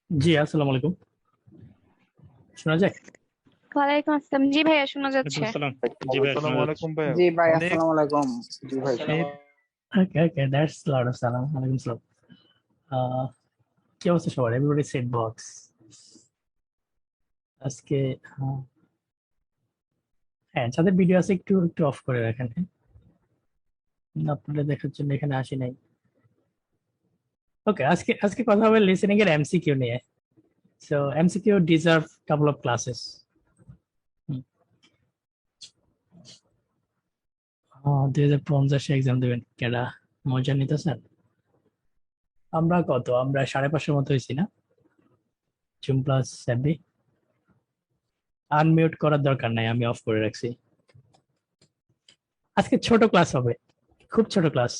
জি, আসসালামু আলাইকুম। শোনা যায়? ওয়ালাইকুম আসসালাম। জি ভাইয়া শোনা ওয়ালাইকুম যাচ্ছে। আসসালাম। জি ভাই শোনা আসসালামু যাচ্ছে। আলাইকুম ভাইয়া। জি ভাই, অনেক আসসালামু আলাইকুম। জি ভাই। ওকে ওকে, দ্যাটস লট অফ সালাম। ওয়ালাইকুম সালাম। আহ, কি অবস্থা সবার? এভরিবডি সেট বক্স আজকে। হ্যাঁ, যাদের ভিডিও আছে একটু একটু অফ করে রাখেন। হ্যাঁ, আপনারা দেখার জন্য এখানে আসি নাই। ওকে, আজকে আজকে কথা হবে লিসেনিং এর এমসিকিউ নিয়ে। So MCQ deserve couple of classes. 2050 exam দেবেন কেডা? মজা নিতেছেন? আমরা আমরা 550 মতো হয়েছি না? জুম প্লাস সেভি আনমিউট করার দরকার নাই, আমি অফ করে রাখছি। আজকে ছোট ক্লাস হবে, খুব ছোট class,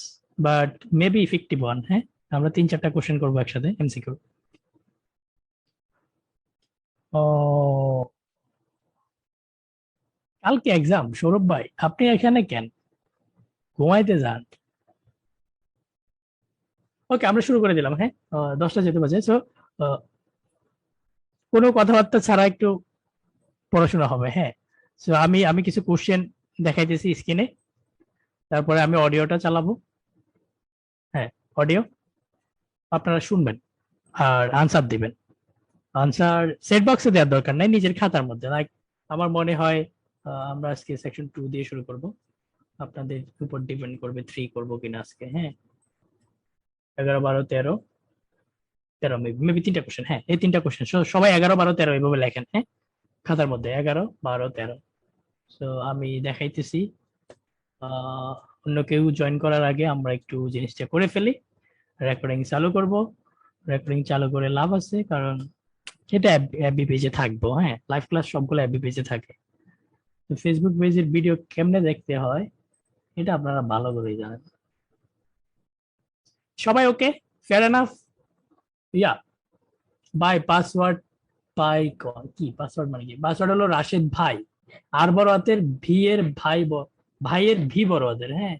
but maybe effective one. হ্যাঁ, আমরা 3-4টা কোশ্চেন করবো একসাথে এমসিকিউ। ও, কালকে এক্সাম? সৌরভ ভাই আপনি এখানে কেন? ঘুমাইতে যান। ওকে, আমরা শুরু করে দিলাম। হ্যাঁ, 10টা যেতে বাজে। সো কোনো কথাবার্তা ছাড়া একটু পড়াশোনা হবে। হ্যাঁ, সো আমি আমি কিছু কোশ্চেন দেখাইতেছি স্ক্রিনে, তারপরে আমি অডিওটা চালাবো। হ্যাঁ, অডিও আপনারা শুনবেন আর আনসার দিবেন। আনসার সেট বক্সে দেওয়ার দরকার নাই, নিজের খাতার মধ্যে। লাইক আমার মনে হয় আমরা আজকে সেকশন 2 দিয়ে শুরু করব। আপনাদের উপর ডিপেন্ড করবে 3 করব কিনা আজকে। হ্যাঁ, 11, 12, 13, 13 মেবি 3টা কোশ্চেন। হ্যাঁ, এই 3টা কোশ্চেন সবাই 11, 12, 13 এইভাবে লেখেন। হ্যাঁ, খাতার মধ্যে 11, 12, 13। সো আমি দেখাইতেছি। অন্য কেউ জয়েন করার আগে আমরা একটু জিনিসটা করে ফেলি। রেকর্ডিং চালু করব। রেকর্ডিং চালু করে লাভ আছে, কারণ এটা এফবি পেজে থাকবো। হ্যাঁ, লাইভ ক্লাস সবগুলো এফবি পেজে থাকে। তো ফেসবুক পেজের ভিডিও কেমনে দেখতে হয় এটা আপনারা ভালো করেই জানেন। সবাই okay? Fair enough? Yeah, by password. By কি পাসওয়ার্ড মানে কি? পাসওয়ার্ড হলো রাশেদ ভাই, আর বড় হাতের ভি এর ভাইয়ের ভি বড় হাতের। হ্যাঁ,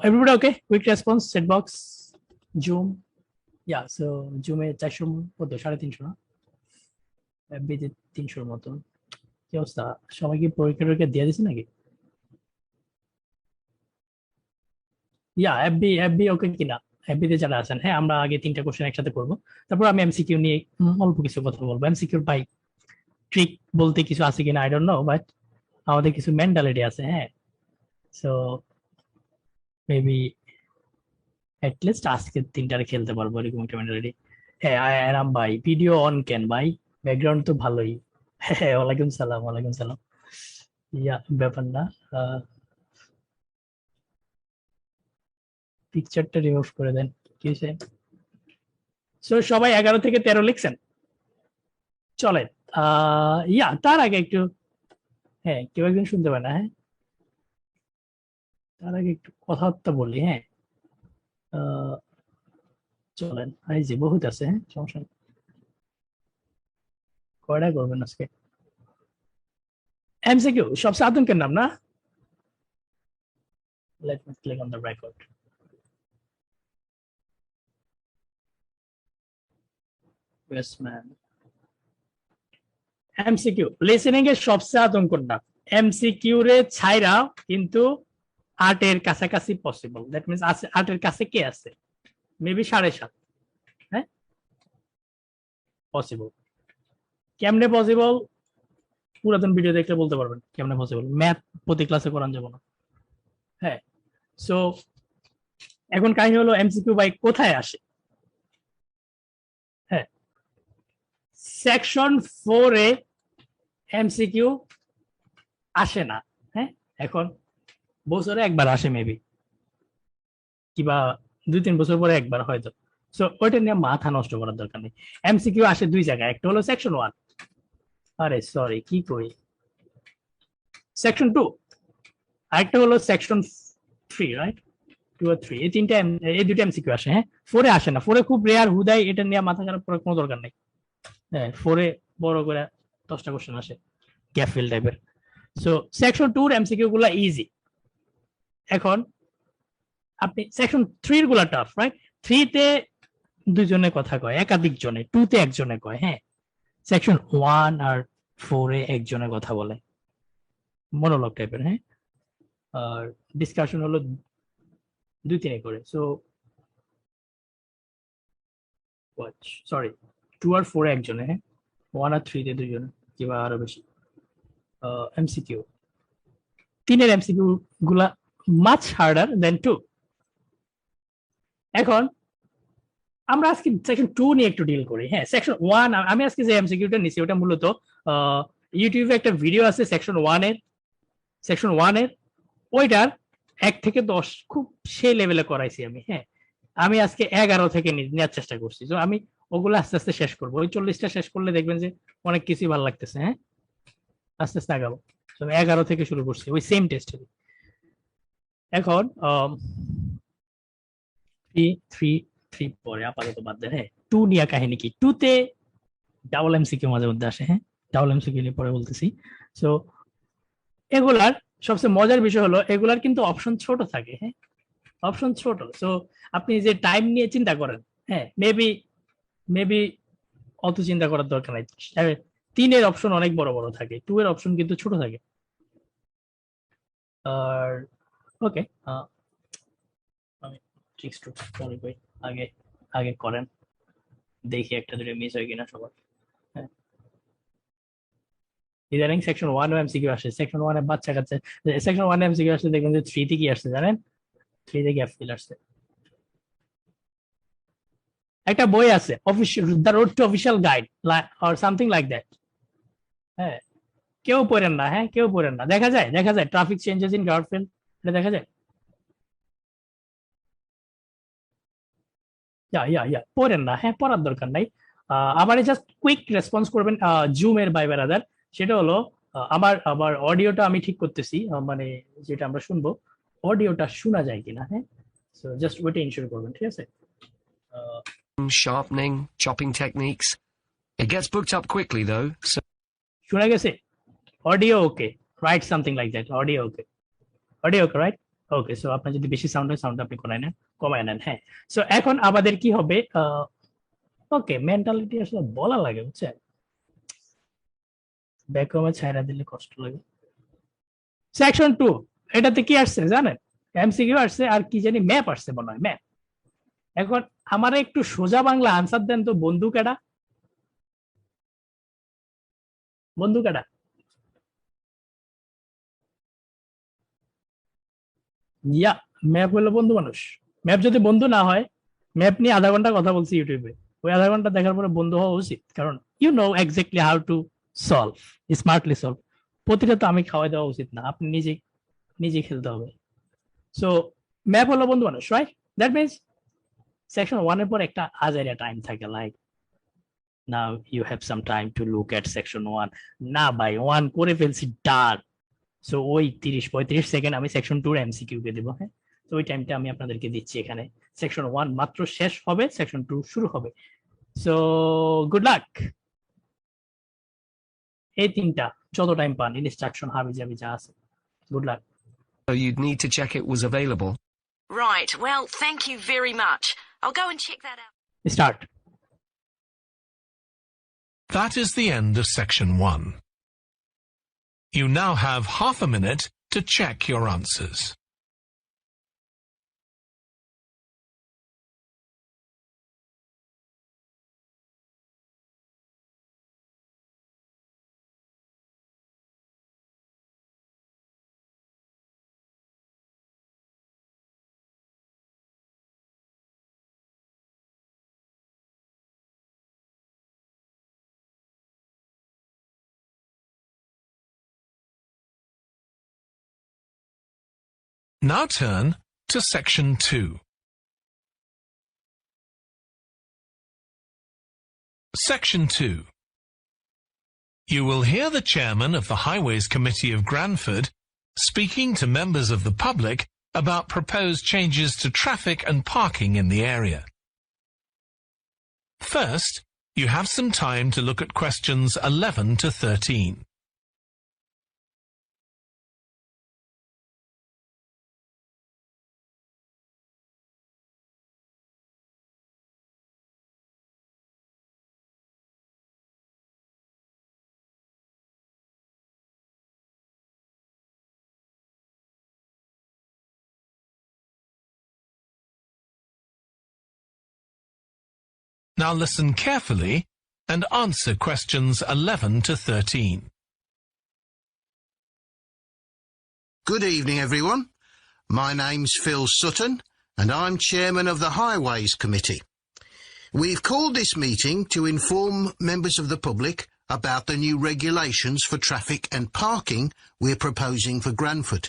everybody okay? Quick response set box zoom. Yeah, so জুমে 400 কত, 350 না? এফবিতে 300 মতন। কি অবস্থা? সবাই কি পরীক্ষা টরীক্ষা দিয়ে দিছে নাকি? ইয়া, এফবি এফবি ওকে কিনা? এফবিতে যারা আছেন, হ্যাঁ, আমরা আগে 3টা কোশ্চেন একসাথে করবো, তারপর আমি এমসিকিউ নিয়ে অল্প কিছু কথা বলবো। এমসিকিউর ভাই ট্রিক বলতে কিছু আছে কিনা আই ডোন্ট নো, বাট আমাদের কিছু মেন্টালিটি আছে। হ্যাঁ, সো মেবি লিস্ট আজকে 3টারে খেলতে পারবো এরকম একটা মেন্টালিটি। হ্যাঁ, আরাম ভাই ভিডিও অন কেন ভাই? ব্যাকগ্রাউন্ড তো ভালোই। হ্যাঁ, ওয়ালাইকুম সালাম, ওয়ালাইকুম সালাম। ইয়া, ব্যাপার না। পিকচারটা রিমুভ করে দেন। কি হয়েছে? সো সবাই 11 থেকে 13 লিখছেন? চলেন। ইয়া, তার আগে একটু, হ্যাঁ, কেউ একজন শুনতে পায় না। হ্যাঁ, তার আগে একটু কথাবার্তা বলি। হ্যাঁ, চলেন। এই যে বহুত আছে। হ্যাঁ, সমস্যা নেই। কয়টা করবেন আজকে? এমসিকিউ সবচেয়ে আতঙ্কের নাম না? Let me click on the record. Yes man. MCQ listening এর সবচেয়ে আতঙ্কের নাম। এমসিকিউ রে ছাইরা কিন্তু 8 এর কাছাকাছি পসিবল। দ্যাট মিন্স 8 এর কাছে কে আছে? মেবি 7.5। হ্যাঁ, পসিবল। কেমনে পসিবল? পুরাতন ভিডিও দেখলে বলতে পারবেন কেমনে পসিবল। ম্যাথ প্রতি ক্লাসে করান যাবো না। হ্যাঁ, সো এখন কাহিনী হলো এমসিকিউ বাই কোথায় আসে? হ্যাঁ, সেকশন 4 এ এমসিকিউ আসে না। হ্যাঁ, এখন বছরে একবার আসে মেবি, কিবা 2-3 বছর পরে একবার হয়তো। সো ওইটা নিয়ে মাথা নষ্ট করার দরকার নেই। এমসিকিউ আসে 2 জায়গায়, একটা হলো সেকশন 1, আরে সরি কি কই, সেকশন 2, আরেকটা হলো সেকশন 3, রাইট? 2 আর 3, এই দুইটা এমসিকিউ আসে। হ্যাঁ, 4 এ আসে না। 4 এ খুব রেয়ার, হুদাই, এটা নিয়ে মাথা খারাপ করার কোনো দরকার নেই। হ্যাঁ, 4 এ বড় করে 10টা কোশ্চেন আসে, গ্যাপ ফিল টাইপের। সো সেকশন 2 এর এমসিকিউ গুলা ইজি। এখন আপনি সেকশন 3 গুলা টাফ, রাইট? 3 তে দুজনে কথা কয়, একাধিক জনে। 2 তে একজনে কয়, হ্যাঁ। সেকশন 1 আর 4 এ একজনে কথা বলে, মনোলগ টাইপের, হ্যাঁ। আর ডিসকাশন হলো 2-3 করে। সো সরি, 2 আর 4 এ একজনে, হ্যাঁ। 1 আর 3 তে দুজনে, কিংবা আরো বেশি। এমসিকিউ 3 এর এমসিকিউ গুলা মাচ হার্ডার দেন 2। এখন আমরা আজকে সেকশন 2 নিয়ে একটু ডিল করি, হ্যাঁ। সেকশন 1 আমি আজকে যে এমসিকিউটা নিছি ওটা মূলত ইউটিউবে একটা ভিডিও আছে সেকশন 1 এর ওইটার 1 থেকে 10 খুব সে লেভেলে করাইছি আমি, হ্যাঁ। আমি আজকে 11 থেকে নেওয়ার চেষ্টা করছি। তো আমি ওগুলো আস্তে আস্তে শেষ করবো। ওই 40টা শেষ করলে দেখবেন যে অনেক কিছুই ভালো লাগতেছে, হ্যাঁ। আস্তে আস্তে আগাবো। তো 11 থেকে শুরু করছি ওই সেম টেস্টে। এখন 3 পরে আপাতত বাদ দেন, হ্যাঁ। 2 নিয়ে কাহিনী কি? 2 তে ডাবল এমসিকিউ মাঝে মধ্যে আসে, হ্যাঁ। ডাবল এমসিকিউ নিয়ে পরে বলতেছি। সো এগুলার সবচেয়ে মজার বিষয় হলো এগুলার কিন্তু অপশন ছোট থাকে, হ্যাঁ। অপশন ছোট। সো আপনি যে টাইম নিয়ে চিন্তা করেন, হ্যাঁ, মেবি অত চিন্তা করার দরকার নাই। 3 এর অপশন অনেক বড় বড় থাকে, 2 এর অপশন কিন্তু ছোট থাকে। আর ওকে, আমি ট্রিক্স টু সরি ভাই, আগে আগে করেন, দেখি একটা দুটো মিস হয় কিনা সবার, হ্যাঁ। ইদানিং সেকশন 1 ও এমসিকিউ আসে। সেকশন 1 এ বাচ্চা কাচ্চা, সেকশন 1 এ এমসিকিউ আসলে দেখবেন যে 3 তে কি আসছে জানেন? 3 তে গ্যাপ ফিল আসছে। একটা বই আছে official, the road to official guide or something like that, হ্যাঁ। কেউ পড়েন না, হ্যাঁ, কেউ পড়েন না। দেখা যায় ট্রাফিক চেঞ্জেস ইন গার্ডফিল্ড, এটা দেখা যায়। ইয়া পড়েন না, হ্যাঁ, পড়ার দরকার নাই। আমার জাস্ট কুইক রেসপন্স করবেন জুমের বাই ব্রাদার। সেটা হলো আমার আমার অডিওটা আমি ঠিক করতেছি, মানে যেটা আমরা শুনবো অডিওটা শোনা যায় কিনা, হ্যাঁ। সো জাস্ট ওইটা ইনশিওর করবেন, ঠিক আছে? Sharpening, chopping techniques. It gets booked up quickly though, so শোনা গেছে? Audio okay, right something like that. Audio okay, right? Okay. So আপনার যদি বেশি সাউন্ড হয় সাউন্ড আপনি কমায় নেন, হ্যাঁ। সো এখন আমাদের কি হবে? ওকে, মেন্টালিটি আসলে বলা লাগে, বুঝছেন? ব্যাকওয়ামে ছাইরা দিলে কষ্ট লাগে। সেকশন 2 এটাতে কি আসছে জানেন? এমসিকিউ আসছে আর কি জানি ম্যাপ আসছে মনে হয়, ম্যাপ। এখন আমারে একটু সোজা বাংলা আনসার দেন তো, বন্ধু কেডা? বন্ধু কেডা? ইয়া, ম্যাপ হলো বন্ধু মানুষ। ম্যাপ যদি বন্ধু না হয়, ম্যাপ নিয়ে আধা ঘন্টা কথা বলছি ইউটিউবে, ওই আধা ঘন্টা দেখার পরে বন্ধু হওয়া উচিত, কারণ you know exactly how to solve, smartly solve. প্রতিটা তো আমি খাওয়াই দেওয়া উচিত না, আপনি নিজে নিজে খেলতে হবে। সো ম্যাপ হলো বন্ধু মানুষ, রাইট? দ্যাট মিনস সেকশন 1 এর পর একটা আজাইরা টাইম থাকে, like now you have some time to look at section 1। না ভাই, 1 করে ফেলছি, ডান। সো ওই 30-35 সেকেন্ড আমি সেকশন 2 এর এমসিকিউ কে দেব, হ্যাঁ। তো ওই টাইমটা আমি আপনাদেরকে দিচ্ছি এখানে। সেকশন 1 মাত্র শেষ হবে, সেকশন 2 শুরু হবে। So good luck. এই তিনটা যত টাইম পান, ইনস্ট্রাকশন হাবি জাবি যা আছে, good luck. you'd need to check it was available. Right, well, thank you very much. I'll go and check that out. Start. That is the end of section 1. You now have half a minute to check your answers. Now turn to section 2. Section 2. You will hear the chairman of the Highways Committee of Granford speaking to members of the public about proposed changes to traffic and parking in the area. First, you have some time to look at questions 11 to 13. Now listen carefully and answer questions 11 to 13. Good evening, everyone. My name's Phil Sutton, and I'm chairman of the Highways Committee. We've called this meeting to inform members of the public about the new regulations for traffic and parking we're proposing for Granford.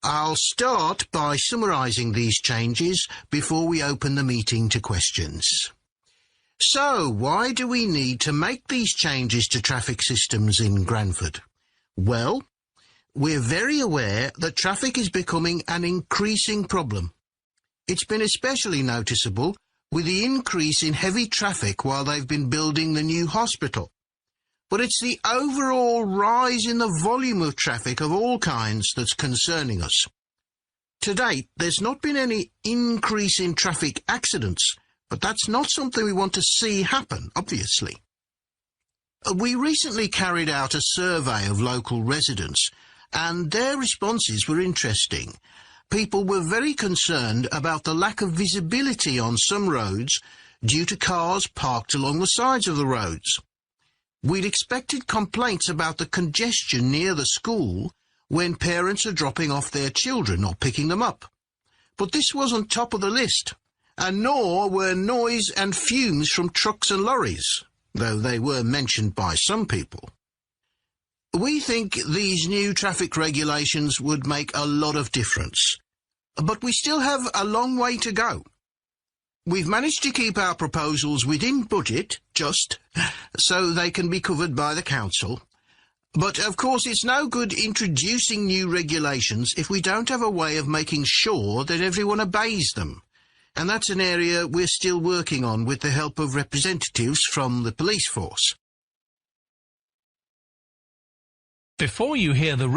I'll start by summarising these changes before we open the meeting to questions. So, why do we need to make these changes to traffic systems in Granford? Well, we're very aware that traffic is becoming an increasing problem. It's been especially noticeable with the increase in heavy traffic while they've been building the new hospital. But it's the overall rise in the volume of traffic of all kinds that's concerning us. To date, there's not been any increase in traffic accidents, but that's not something we want to see happen, obviously. We recently carried out a survey of local residents, and their responses were interesting. People were very concerned about the lack of visibility on some roads due to cars parked along the sides of the roads. We'd expected complaints about the congestion near the school when parents are dropping off their children or picking them up. But this wasn't top of the list, and nor were noise and fumes from trucks and lorries, though they were mentioned by some people. We think these new traffic regulations would make a lot of difference, but we still have a long way to go. We've managed to keep our proposals within budget, just, so they can be covered by the council. But, of course, it's no good introducing new regulations if we don't have a way of making sure that everyone obeys them. And that's an area we're still working on with the help of representatives from the police force. Before you hear the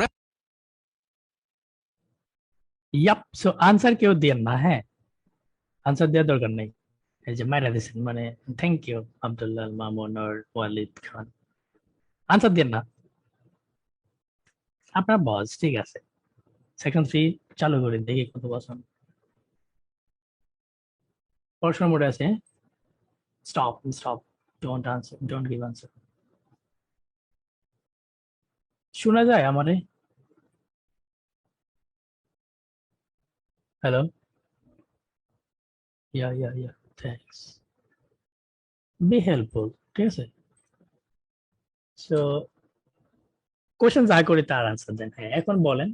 yap, so answer কেউ দেন না, হ্যাঁ, answer দেওয়ার দরকার নেই। এই যে মাইরা দিচ্ছেন, মানে থ্যাংক ইউ আব্দুল্লাহ মামুন আর ওয়ালিদ খান, আনসার দেন না আপনার বস। ঠিক আছে, সেকশন 3 চালু করে দেখি কত বছর পড়াশোনা মোডে আছে। Stop stop, don't answer, don't give answer. শোনা যায় আমারে? Hello, yeah, thanks, be helpful, ঠিক আছে। সো কোশ্চেন যা করে তার আনসার দেন। হ্যাঁ, এখন বলেন,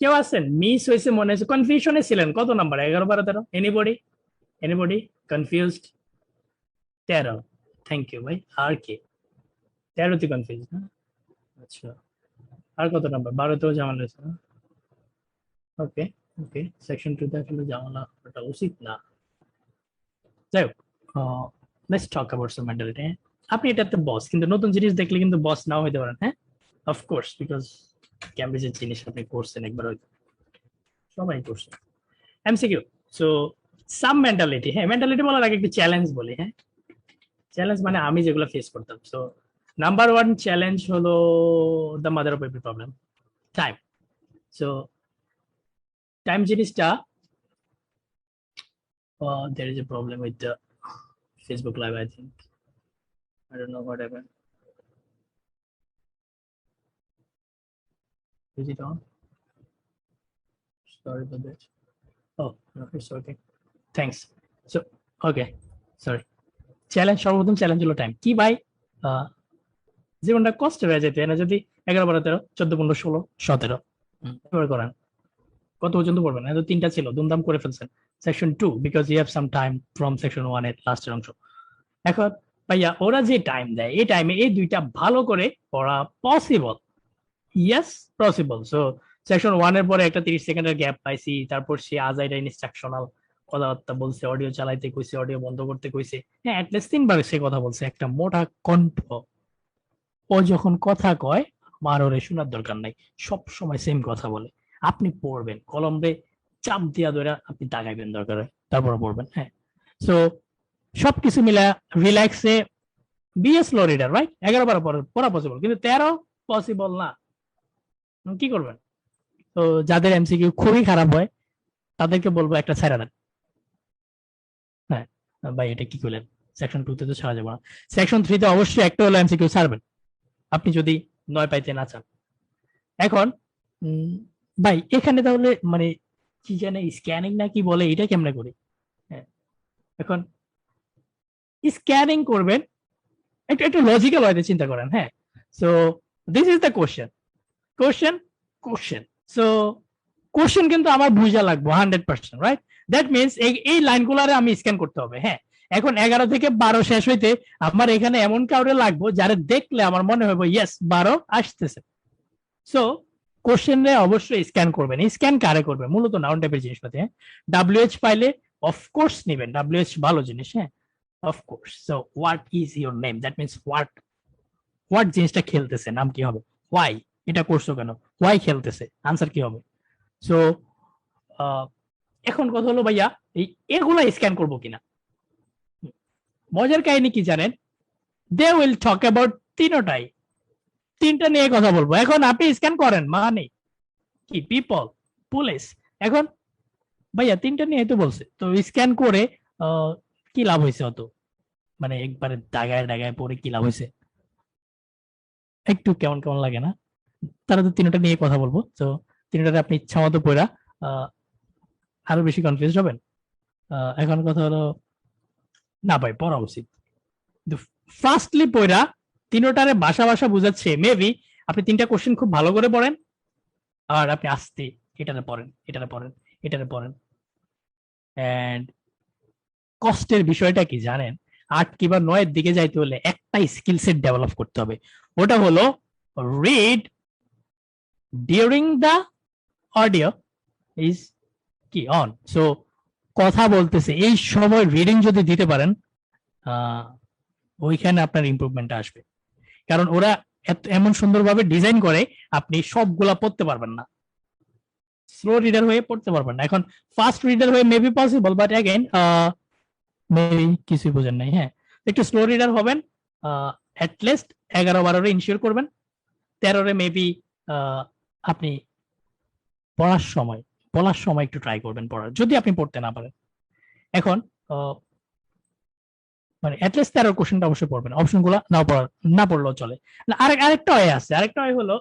কেউ আছেন মিস হয়েছে মনে হয়েছে, কনফিউশনে ছিলেন? কত number, 11, 12, 13? Anybody confused? 13, thank you ভাই। আর কে 13তে কনফিউজ না? আচ্ছা, আর কত নাম্বার? 12তেও ঝামেলা হয়েছে না? ওকে ওকে, সেকশন 2তে আসলে ঝামেলা ওটা উচিত না। যাই হোক, let's talk about some mentality. আপনি এটাতে বস, কিন্তু নতুন জিনিস দেখলে কিন্তু বস নাও হইতে পারেন। হ্যাঁ, অফকোর্স, বিকজ ক্যামব্রিজের জিনিস আপনি করছেন একবার, হয়তো সবাই করছে। এমসিকিউ, সো সাম মেন্টালিটি। হ্যাঁ, মেন্টালিটি বলার আগে একটু চ্যালেঞ্জ বলি। হ্যাঁ, চ্যালেঞ্জ মানে আমি যেগুলো ফেস করতাম। সো নাম্বার 1 চ্যালেঞ্জ হলো the mother of every problem, time. So time জিনিসটা, there is a problem with the Facebook Live, I think. I don't know what happened. Is it on? Sorry about that. Oh, no, it's okay. Thanks. So, okay, sorry. Challenge, সর্বপ্রথম challenge হলো time. কি ভাই, জীবনটা কষ্ট হয়ে যেত না যদি 11, 12, 13, 14, 15, 16, 17 এবার করেন। কত পর্যন্ত পড়বেন? এত 3টা ছিল, দুমদাম করে ফেলছেন। Section 2, because you have some time from section 1 এর লাস্টের অংশ। এখন ভাইয়া ওরা যে টাইম দেয়, এই টাইমে এই 2টা ভালো করে পড়া possible? Yes, possible. So section 1 এর পরে একটা 30 সেকেন্ডের গ্যাপ পাইছি, তারপর সে আজাইরা ইনস্ট্রাকশনাল কথাবার্তা বলছে, অডিও চালাইতে কইছে, অডিও বন্ধ করতে কইছে। হ্যাঁ, অ্যাটলিস্ট 3 বার সে কথা বলছে, একটা মোটা কণ্ঠ। ও যখন কথা কয় আমার ওরে শোনার দরকার নাই, সব সময় সেম কথা বলে। আপনি পড়বেন, কলমে চাপ দিয়া ধরে আপনি দাগাইবেন দরকার হয়, তারপরে পড়বেন। হ্যাঁ, সো সবকিছু মিলা রিল্যাক্সে বিএস লো রিডার, রাইট? 11, 12 পড়া পসিবল, কিন্তু 13 পসিবল না। কি করবেন? তো যাদের এমসিকিউ খুবই খারাপ হয় তাদেরকে বলবো একটা ছাইরা দেন। হ্যাঁ, ভাই এটা কি করলেন, সেকশন 2 তে তো ছাড়া যাবে না, সেকশন 3 তে অবশ্যই একটা হলো এমসিকিউ ছাড়বেন আপনি যদি 9 পাইতে না চান। এখন ভাই এখানে তাহলে মানে কি জানে স্ক্যানিং না কি বলে, এটা কেমনে করি? হ্যাঁ, এখন স্ক্যানিং করবেন একটু একটু লজিক্যাল ওয়েতে চিন্তা করেন। হ্যাঁ, so this is the question. So question কিন্তু আমার বুঝা লাগবে 100%, রাইট? দ্যাট মিনস এই লাইনগুলারে আমি স্ক্যান করতে হবে। হ্যাঁ, এখন 11 থেকে 12 শেষ হইতে আমার এখানে এমন কাউরে লাগবো যারা দেখলে আমার মনে হবে ইয়েস 12 আসতেছে। সো কোশ্চেনে অবশ্যই স্ক্যান করবেন। স্ক্যান কারে করবে? মূলত নাউন টাইপের জিনিসপাতি। হ্যাঁ, WH পাইলে অফকোর্স নেবেন, WH ভালো জিনিস। হ্যাঁ, of course. So what is your name, that means what জিনিসটা খেলতেছে, নাম কি হবে? হোয়াই এটা করছো কেন? হোয়াই খেলতেছে, আনসার কি হবে? সো এখন কথা হলো ভাইয়া এগুলা স্ক্যান করবো কিনা। মজার কাহিনী কি জানেন? দে উইল টক অ্যাবাউট তিনটা নিয়ে কথা বলবো। এখন আপনি স্ক্যান করেন মানে কি পিপল, পুলিশ। এখন ভাইয়া 3টা নিয়ে তো বলছে, তো স্ক্যান করে কি লাভ হয়েছে? অত মানে একবারে দাগায় পরে কি লাভ হয়েছে? একটু কেমন কেমন লাগে না? তারা তো 3টা নিয়ে কথা বলবো, তো 3টাতে আপনি ইচ্ছা মতো পড়া আরো বেশি কনফিউজ হবেন। এখন কথা হলো না ভাই পড়া উচিত। ফার্স্টলি পড়া 3টারে ভাষা বুঝাচ্ছে, মেবি আপনি 3টা কোশ্চেন খুব ভালো করে পড়েন আর আপনি আস্তে এটারে পড়েন। এন্ড কষ্টের বিষয়টা কি জানেন? 8 কিংবা 9 এর দিকে যাইতে হলে একটা স্কিল সেট ডেভেলপ করতে হবে, ওটা হলো read during the audio is কি অন। সো কথা বলতেছে এই সময় রিডিং যদি দিতে পারেন, ওইখানে আপনার ইমপ্রুভমেন্ট আসবে। কারণ ওরা এমন সুন্দরভাবে ডিজাইন করে আপনি সবগুলা পড়তে পারবেন না, স্লো রিডার হয়ে পড়তে পারবেন না। এখন ফাস্ট রিডার হয়ে maybe possible, but again maybe কিছুই বোঝেন নাই। হ্যাঁ, একটু স্লো রিডার হবেন, অ্যাটলিস্ট 11-12 ইনশিওর করবেন, 13 মেবি আপনি বলার সময় একটু ট্রাই করবেন পড়ার, যদি আপনি পড়তে না পারেন। এখন মানে অ্যাটলিস্ট 13 কোশ্চেনটা অবশ্যই পড়বেন, অপশনগুলো না পড়লেও চলে। আরেকটা ওয়ে আছে, আরেকটা ওয়ে হলো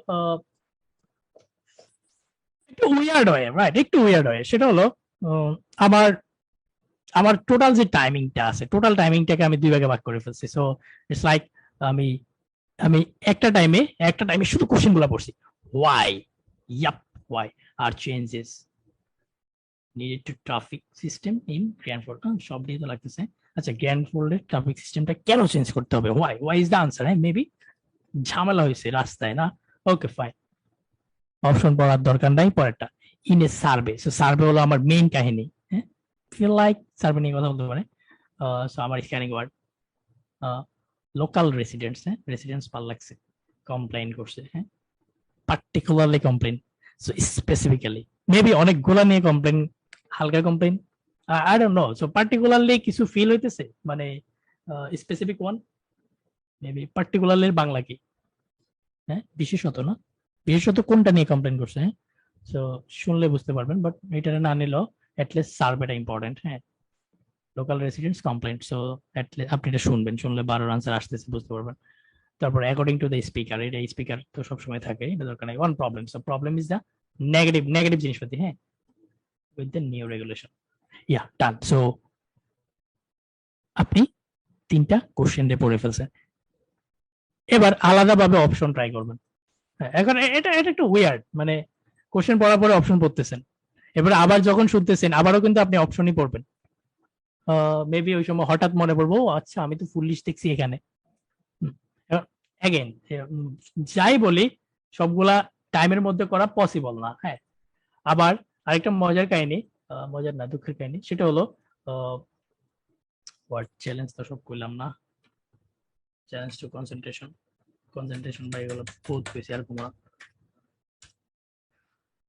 একটু উইয়ার্ড ওয়ে, রাইট? একটু উইয়ার্ড ওয়ে, সেটা হলো আমার টোটাল যে টাইমিংটা আছে, টোটাল টাইমিংটাকে আমি 2 ভাগে ভাগ করে ফেলছি। সো ইটস লাইক আমি একটা টাইমে শুধু কোশ্চেন গুলা পড়ছি। Why are changes needed to traffic system in Granford। সব দিয়ে তো লাগতেছে। আচ্ছা, গ্র্যান্ডফোল্ডের ট্রাফিক সিস্টেমটা কেন চেঞ্জ করতে হবে? Why is the answer. হ্যাঁ, মেবি ঝামেলা হয়েছে রাস্তায় না। ওকে ফাইন, অপশন পড়ার দরকার নাই। পরেরটা in a survey. So survey হলো আমার মেইন কাহিনী। হ্যাঁ, ফিল লাইক সার্ভে নিয়ে কথা বলতে পারে। সো আমার স্ক্যানিং ওয়ার্ড লোকাল রেসিডেন্টস। হ্যাঁ, রেসিডেন্টস ভাল লাগছে, কমপ্লেইন করছে। হ্যাঁ, particularly complain. So specifically maybe অনেকগুলা নিয়ে কমপ্লেইন, হালকা complain, I don't know. So particularly কিছু ফিল হইতেছে, মানে specific one maybe. Particularly Bangla কি? হ্যাঁ, বিশেষত কোনটা নিয়ে কমপ্লেইন করছে? হ্যাঁ, সো শুনলে বুঝতে পারবেন, বাট এটা না নিলেও অ্যাটলিস্ট সার্ভেটা ইম্পর্টেন্ট। হ্যাঁ, local residents complain. So at least আপনি এটা শুনবেন, শুনলে 12 আনসার আসতেছে বুঝতে পারবেন। তারপর অ্যাকর্ডিং টু দ্য স্পিকার, এটা স্পিকার তো সবসময় থাকে, এটা দরকার নাই। One problem, so problem is the negative জিনিসপাতি। হ্যাঁ, with the new regulation. Yeah done. So আপনি 3টা কোশ্চেন দিয়ে পড়ে ফেলছেন, এবার আলাদাভাবে অপশন ট্রাই করবেন। হ্যাঁ, এখন এটা একটু উইয়ার্ড, মানে কোশ্চেন পড়ার পরে অপশন পড়তেছেন, এবার আবার যখন শুনতেছেন আবারও কিন্তু আপনি অপশনই পড়বেন। মেবি ওই সময় হঠাৎ মনে পড়বো, আচ্ছা আমি তো ফুল লিস্ট দেখছি এখানে। অ্যাগেন যাই বলি, সবগুলা টাইমের মধ্যে করা পসিবল না। হ্যাঁ, আবার আরেকটা মজার কাহিনী, মজার না দুঃখের কাহিনী, সেটা হলো ওয়ার্ড চ্যালেঞ্জ তো সব করলাম না। চ্যালেঞ্জ টু কনসেন্ট্রেশন বা এগুলো বহুত বেশি আর কোনো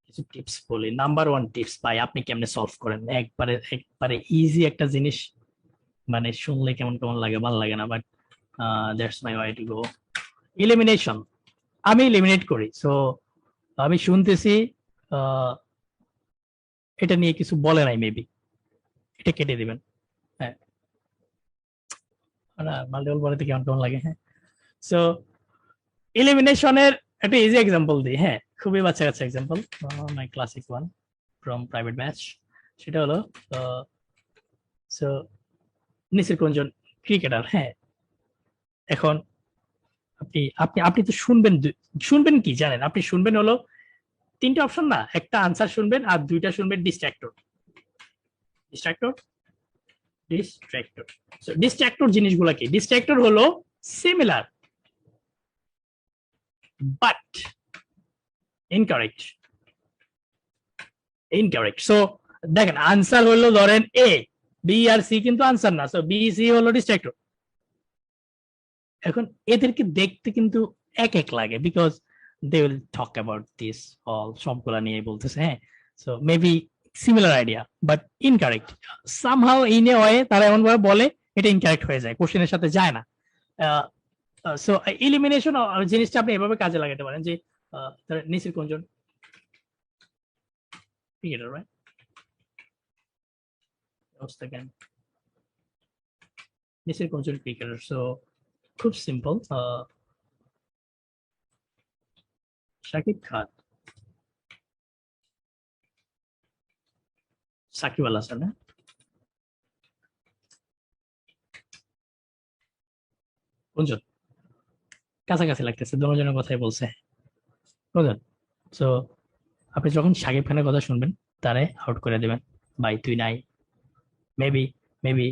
কিছু টিপস বলি। নাম্বার 1 টিপস ভাই, আপনি কেমনে সলভ করেন? একবারে ইজি একটা জিনিস, মানে শুনলে কেমন লাগে, ভালো লাগে না, but that's my way to go. Elimination আমি এলিমিনেট করি। সো আমি শুনতেছি এটা নিয়ে কিছু বলে নাই, মেবি এটা কেটে দিবেন। হ্যাঁ, না মাল্টিপল পরে কেমন কেমন লাগে। হ্যাঁ, সো এলিমিনেশনের একটা ইজি এক্সাম্পল দিই। হ্যাঁ, খুবই বাচ্চা কাচ্চা example, my classic one from private batch. সেটা হলো সো নিসির কোনজন ক্রিকেটার। হ্যাঁ, এখন আপনি আপনি আপনি তো শুনবেন কি জানেন? আপনি শুনবেন হলো তিনটা অপশন না, একটা আনসার শুনবেন আর দুইটা শুনবেন ডিস্ট্রাক্টর। ডিস্ট্রাক্টর জিনিসগুলো কি? ডিস্ট্রাক্টর হলো সিমিলার বাট ইনকারেক্ট। সো দেখেন আনসার হলো ধরেন এ, বি আর সি কিন্তু আনসার না, সো বি সি হলো ডিস্ট্রাক্টর। এখন এদেরকে দেখতে কিন্তু এক এক লাগে, because they will talk about this all, সবগুলা নিয়ে বলতেছে। হ্যাঁ, so maybe similar idea but incorrect somehow in a way, তারা এমন ভাবে বলে এটা ইনকারেক্ট হয়ে যায়, কোশ্চেনের সাথে যায় না। সো এলিমিনেশন জিনিসটা আপনি এভাবে কাজে লাগাতে পারেন যে নিচের কোনজন ক্রিকেটার, রাইট? নিচের কোনজন ক্রিকেটার, সো খুব সিম্পল, শাকিব খান, সাকিব আল হাসান। কোনজন? কাছাকাছি লাগতেছে, দুজনের কথাই বলছে। কোনজন? সো আপনি যখন শাকিব খানের কথা শুনবেন তারে আউট করে দেবেন, ভাই তুই নাই। মেবি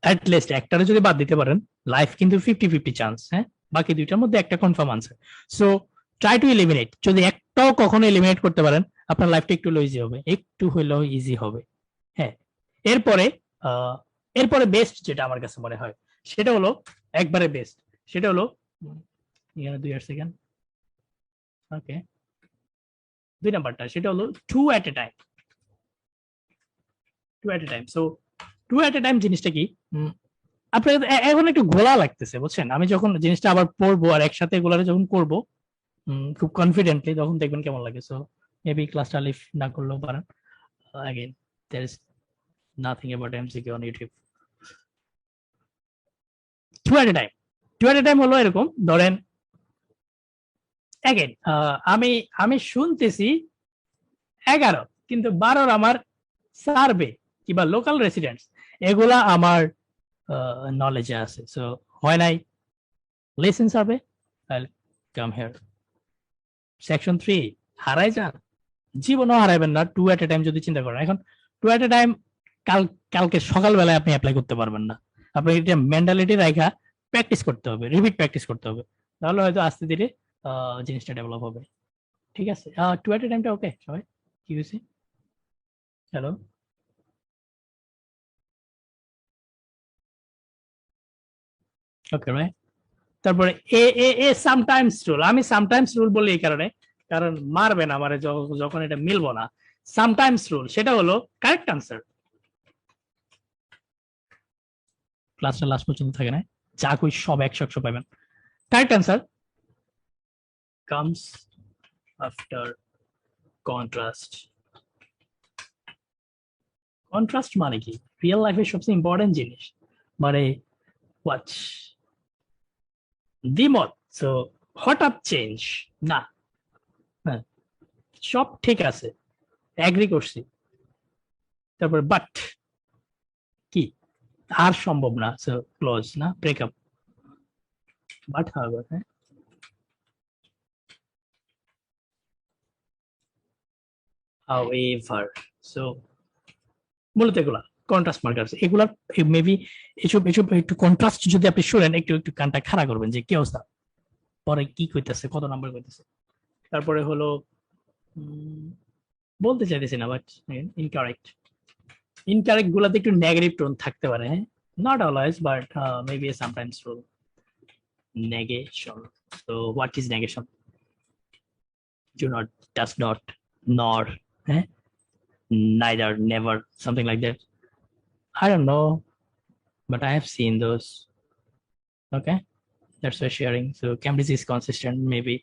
অ্যাট লিস্ট একটারে যদি বাদ দিতে পারেন, লাইফ কিন্তু 50-50 চান্স। হ্যাঁ, বাকি দুইটার মধ্যে একটা confirm answer. So try to eliminate. যদি একটাও কখনো এলিমিনেট করতে পারেন, আপনার লাইফটা একটু ইজি হবে, একটু হলেও ইজি হবে। হ্যাঁ, এরপরে বেস্ট যেটা আমার কাছে মনে হয় সেটা হলো একবারে বেস্ট, সেটা হলো এখানে 2 সেকেন্ড, ওকে, 2 নাম্বারটা, সেটা হলো 2 at a time। So 2 at a time জিনিসটা কি? আপনার এখন একটু ঘোলা লাগতেছে, বুঝছেন? আমি যখন জিনিসটা আবার পড়বো আর একসাথে এগুলো যখন করবো খুব কনফিডেন্টলি, তখন দেখবেন কেমন লাগে। সো মেবি ক্লাসটা লিভ না করলেও পারেন। again there is nothing about MCQ on YouTube। 2 at a time হলো এরকম, ধরেন again আমি শুনতেছি 11 কিন্তু 12 আমার সার্ভে কিংবা লোকাল রেসিডেন্টস, এগুলা আমার নলেজে আছে। So when I listen survey I'll come here, section 3 হারাই যান, জীবনও হারাইবেন না 2 at a time যদি চিন্তা করেন। এখন 2 at a time কালকে সকালবেলায় আপনি অ্যাপ্লাই করতে পারবেন না, আপনি এটা মেন্টালিটি রাখা প্র্যাকটিস করতে হবে, রিপিট প্র্যাকটিস করতে হবে, তাহলে হয়তো আস্তে ধীরে জিনিসটা ডেভেলপ হবে। ঠিক আছে, 2 at a timeটা ওকে সবাই? কি হয়েছে? Hello, okay right. তারপরে এ সামটাইমস রুল, আমি সামটাইমস রুল বলি এই কারণে, কারণ মারবে না আমারে যখন এটা মিলবো না। সামটাইমস রুল সেটা হলো কারেক্ট আনসার। ক্লাসটা লাস্ট পর্যন্ত থাকে না, যা কই সব 100 পাবেন। Correct answer comes after contrast. Contrast মানে কি? রিয়েল লাইফের সবচেয়ে ইম্পর্টেন্ট জিনিস, মানে ওয়াচ দ্বিমত। সো হঠাৎ চেঞ্জ না, হ্যাঁ সব ঠিক আছে, এগ্রি করছি। তারপর বাট কি? আর সম্ভব না, সো ক্লোজ না, ব্রেকআপ। বাট হাউএভার, হ্যাঁ হাউএভার। সো মূলত এগুলা কন্ট্রাস্ট মার্কার্স, এগুলা মেবি এসব একটু কন্ট্রাস্ট যদি আপনি শুনেন, একটু কানটা খাড়া করবেন যে কি অবস্থা, পরে কি কইতেছে, কত নাম্বার কইতেছে। তারপরে হলো বলতে চাইতেছি না, বাট ইনকারেক্ট গুলাতে একটু নেগেটিভ টোন থাকতে পারে। হ্যাঁ, not always but maybe sometimes rule. Negation, so what is negation? Do not, does not, নর, হ্যাঁ, neither, never, something like that. I don't know, but I have seen those. Okay, that's why sharing. So Cambridge is consistent, maybe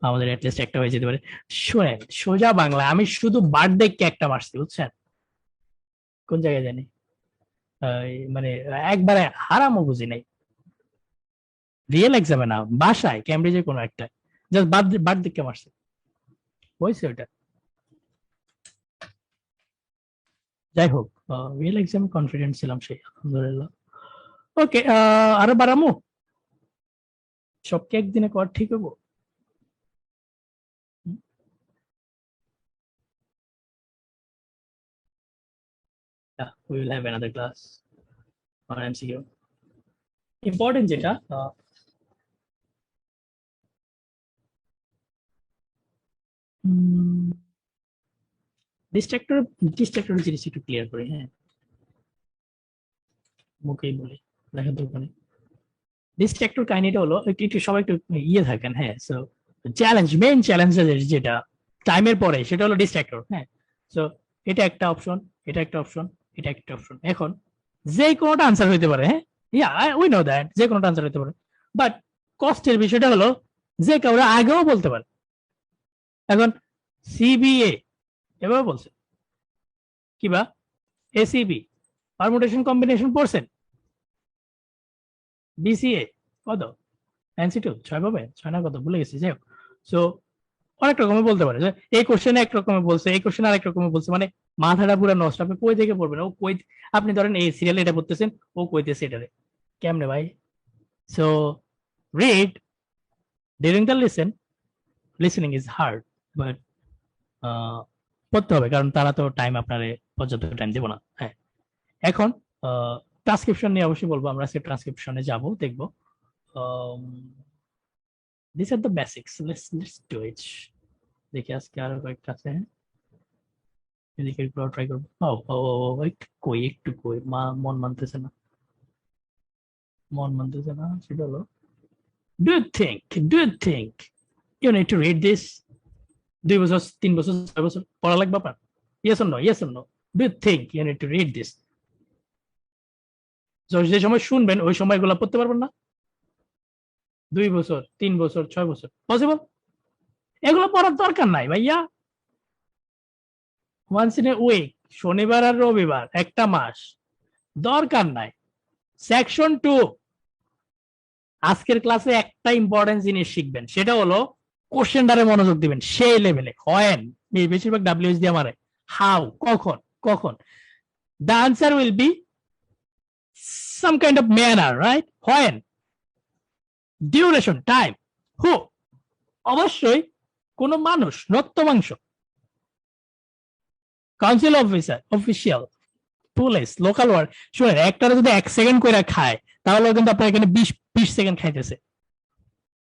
আমাদের at least একটা হয়ে যেতে পারে। শুনেন, সোজা বাংলা আমি শুধু বার্থডে কে একটা মারছি, বুঝছেন? কোন জায়গায় জানি মানে একবারে হারামও বুঝি নাই, রিয়েল এক্সামে না, বাসায় ক্যামব্রিজে কোনো একটা জাস্ট বাদ দিকে মারছে, হয়েছে ওটা। যাই হোক, রিয়েল এক্সাম কনফিডেন্ট ছিলাম সেই, আলহামদুলিল্লাহ। ওকে, আরো বাড়ামো, সবকে একদিনে কর ঠিক হবো? Yeah, we will have another class on MCQ. Important যেটা, ডিস্ট্রাক্টর জিনিস একটু ক্লিয়ার করি, হ্যাঁ, মুখেই বলি, দেখার দরকার নেই। ডিস্ট্রাক্টর কাহিনীটা হলো একটু সবাই একটু ইয়ে থাকেন, হ্যাঁ। সো মেইন চ্যালেঞ্জ যেটা টাইমের পরে, সেটা হলো ডিস্ট্রাক্টর, হ্যাঁ। সো এটা একটা অপশন, এটা একটা অপশন, এটা একটা অপশন। এখন যে কোনোটা আনসার হইতে পারে, হ্যাঁ, উই নো দ্যাট, যে কোনোটা আনসার হইতে পারে, বাট কষ্টের বিষয়টা হলো যে কাউরা আগেও বলতে পারে। এখন সিবিএ এভাবে বলছে, কিবা এসিবি পারমুটেশন কম্বিনেশন পড়ছেন, বিসিএ কত, এনসি2 6 পাবে, 6 না কত ভুলে গেছি, যাই হোক। সো অনেক রকমের বলতে পারে, এই কোশ্চেনে এক রকমের বলছে, এই কোশ্চেনে আরেক রকমের বলছে, মানে মাথাটা পুরো নষ্ট। আপনি কই থেকে পড়বেন, ও কই, আপনি ধরেন এই সিরিয়াল এটা পড়তেছেন, ও কইতেছে এটারে, কেমনে ভাই? So read during the listening is hard, but পড়তে হবে, কারণ তারা তো টাইম আপনারে পর্যাপ্ত টাইম দেবো না। হ্যাঁ, এখন ট্রান্সক্রিপশন নিয়ে অবশ্যই বলবো, আমরা আজকে ট্রান্সক্রিপশনে যাবো, দেখবো। These are the basics. Let's do it. দেখি আজকে আরো কয়েকটা আছে, এদিকে একটু ট্রাই করবো। একটু কই মন মানতেছে না, সেটা হলো, do you think you need to read this? 2 বছর 3 বছর 6 বছর পড়া লাগবে আপনার? yes or no? Do you think you need to read this? যে সময় শুনবেন ওই সময়গুলো পড়তে পারবেন না? 2 বছর 3 বছর 6 বছর পসিবল? এগুলো পড়ার দরকার নাই ভাইয়া। ওয়ান্স ইন এ উইক, শনিবার আর রবিবার, একটা মাস, দরকার নাই। সেকশন 2 আজকের ক্লাসে একটা ইম্পর্টেন্ট জিনিস শিখবেন, সেটা হলো কোশ্চেনটারে মনোযোগ দিবেন সেই লেভেলে। হয় বেশিরভাগ ডাব্লিউএস দিয়ে মারে, হাউ, কখন the answer will be some kind of manner, right? when, duration, time, who, অবশ্যই কোন মানুষ, রক্ত মাংস, council official, police, local ward. শুনেন, একটারে যদি 1 সেকেন্ড করে খায়, তাহলে কিন্তু আপনার এখানে 20 সেকেন্ড খাইতেছে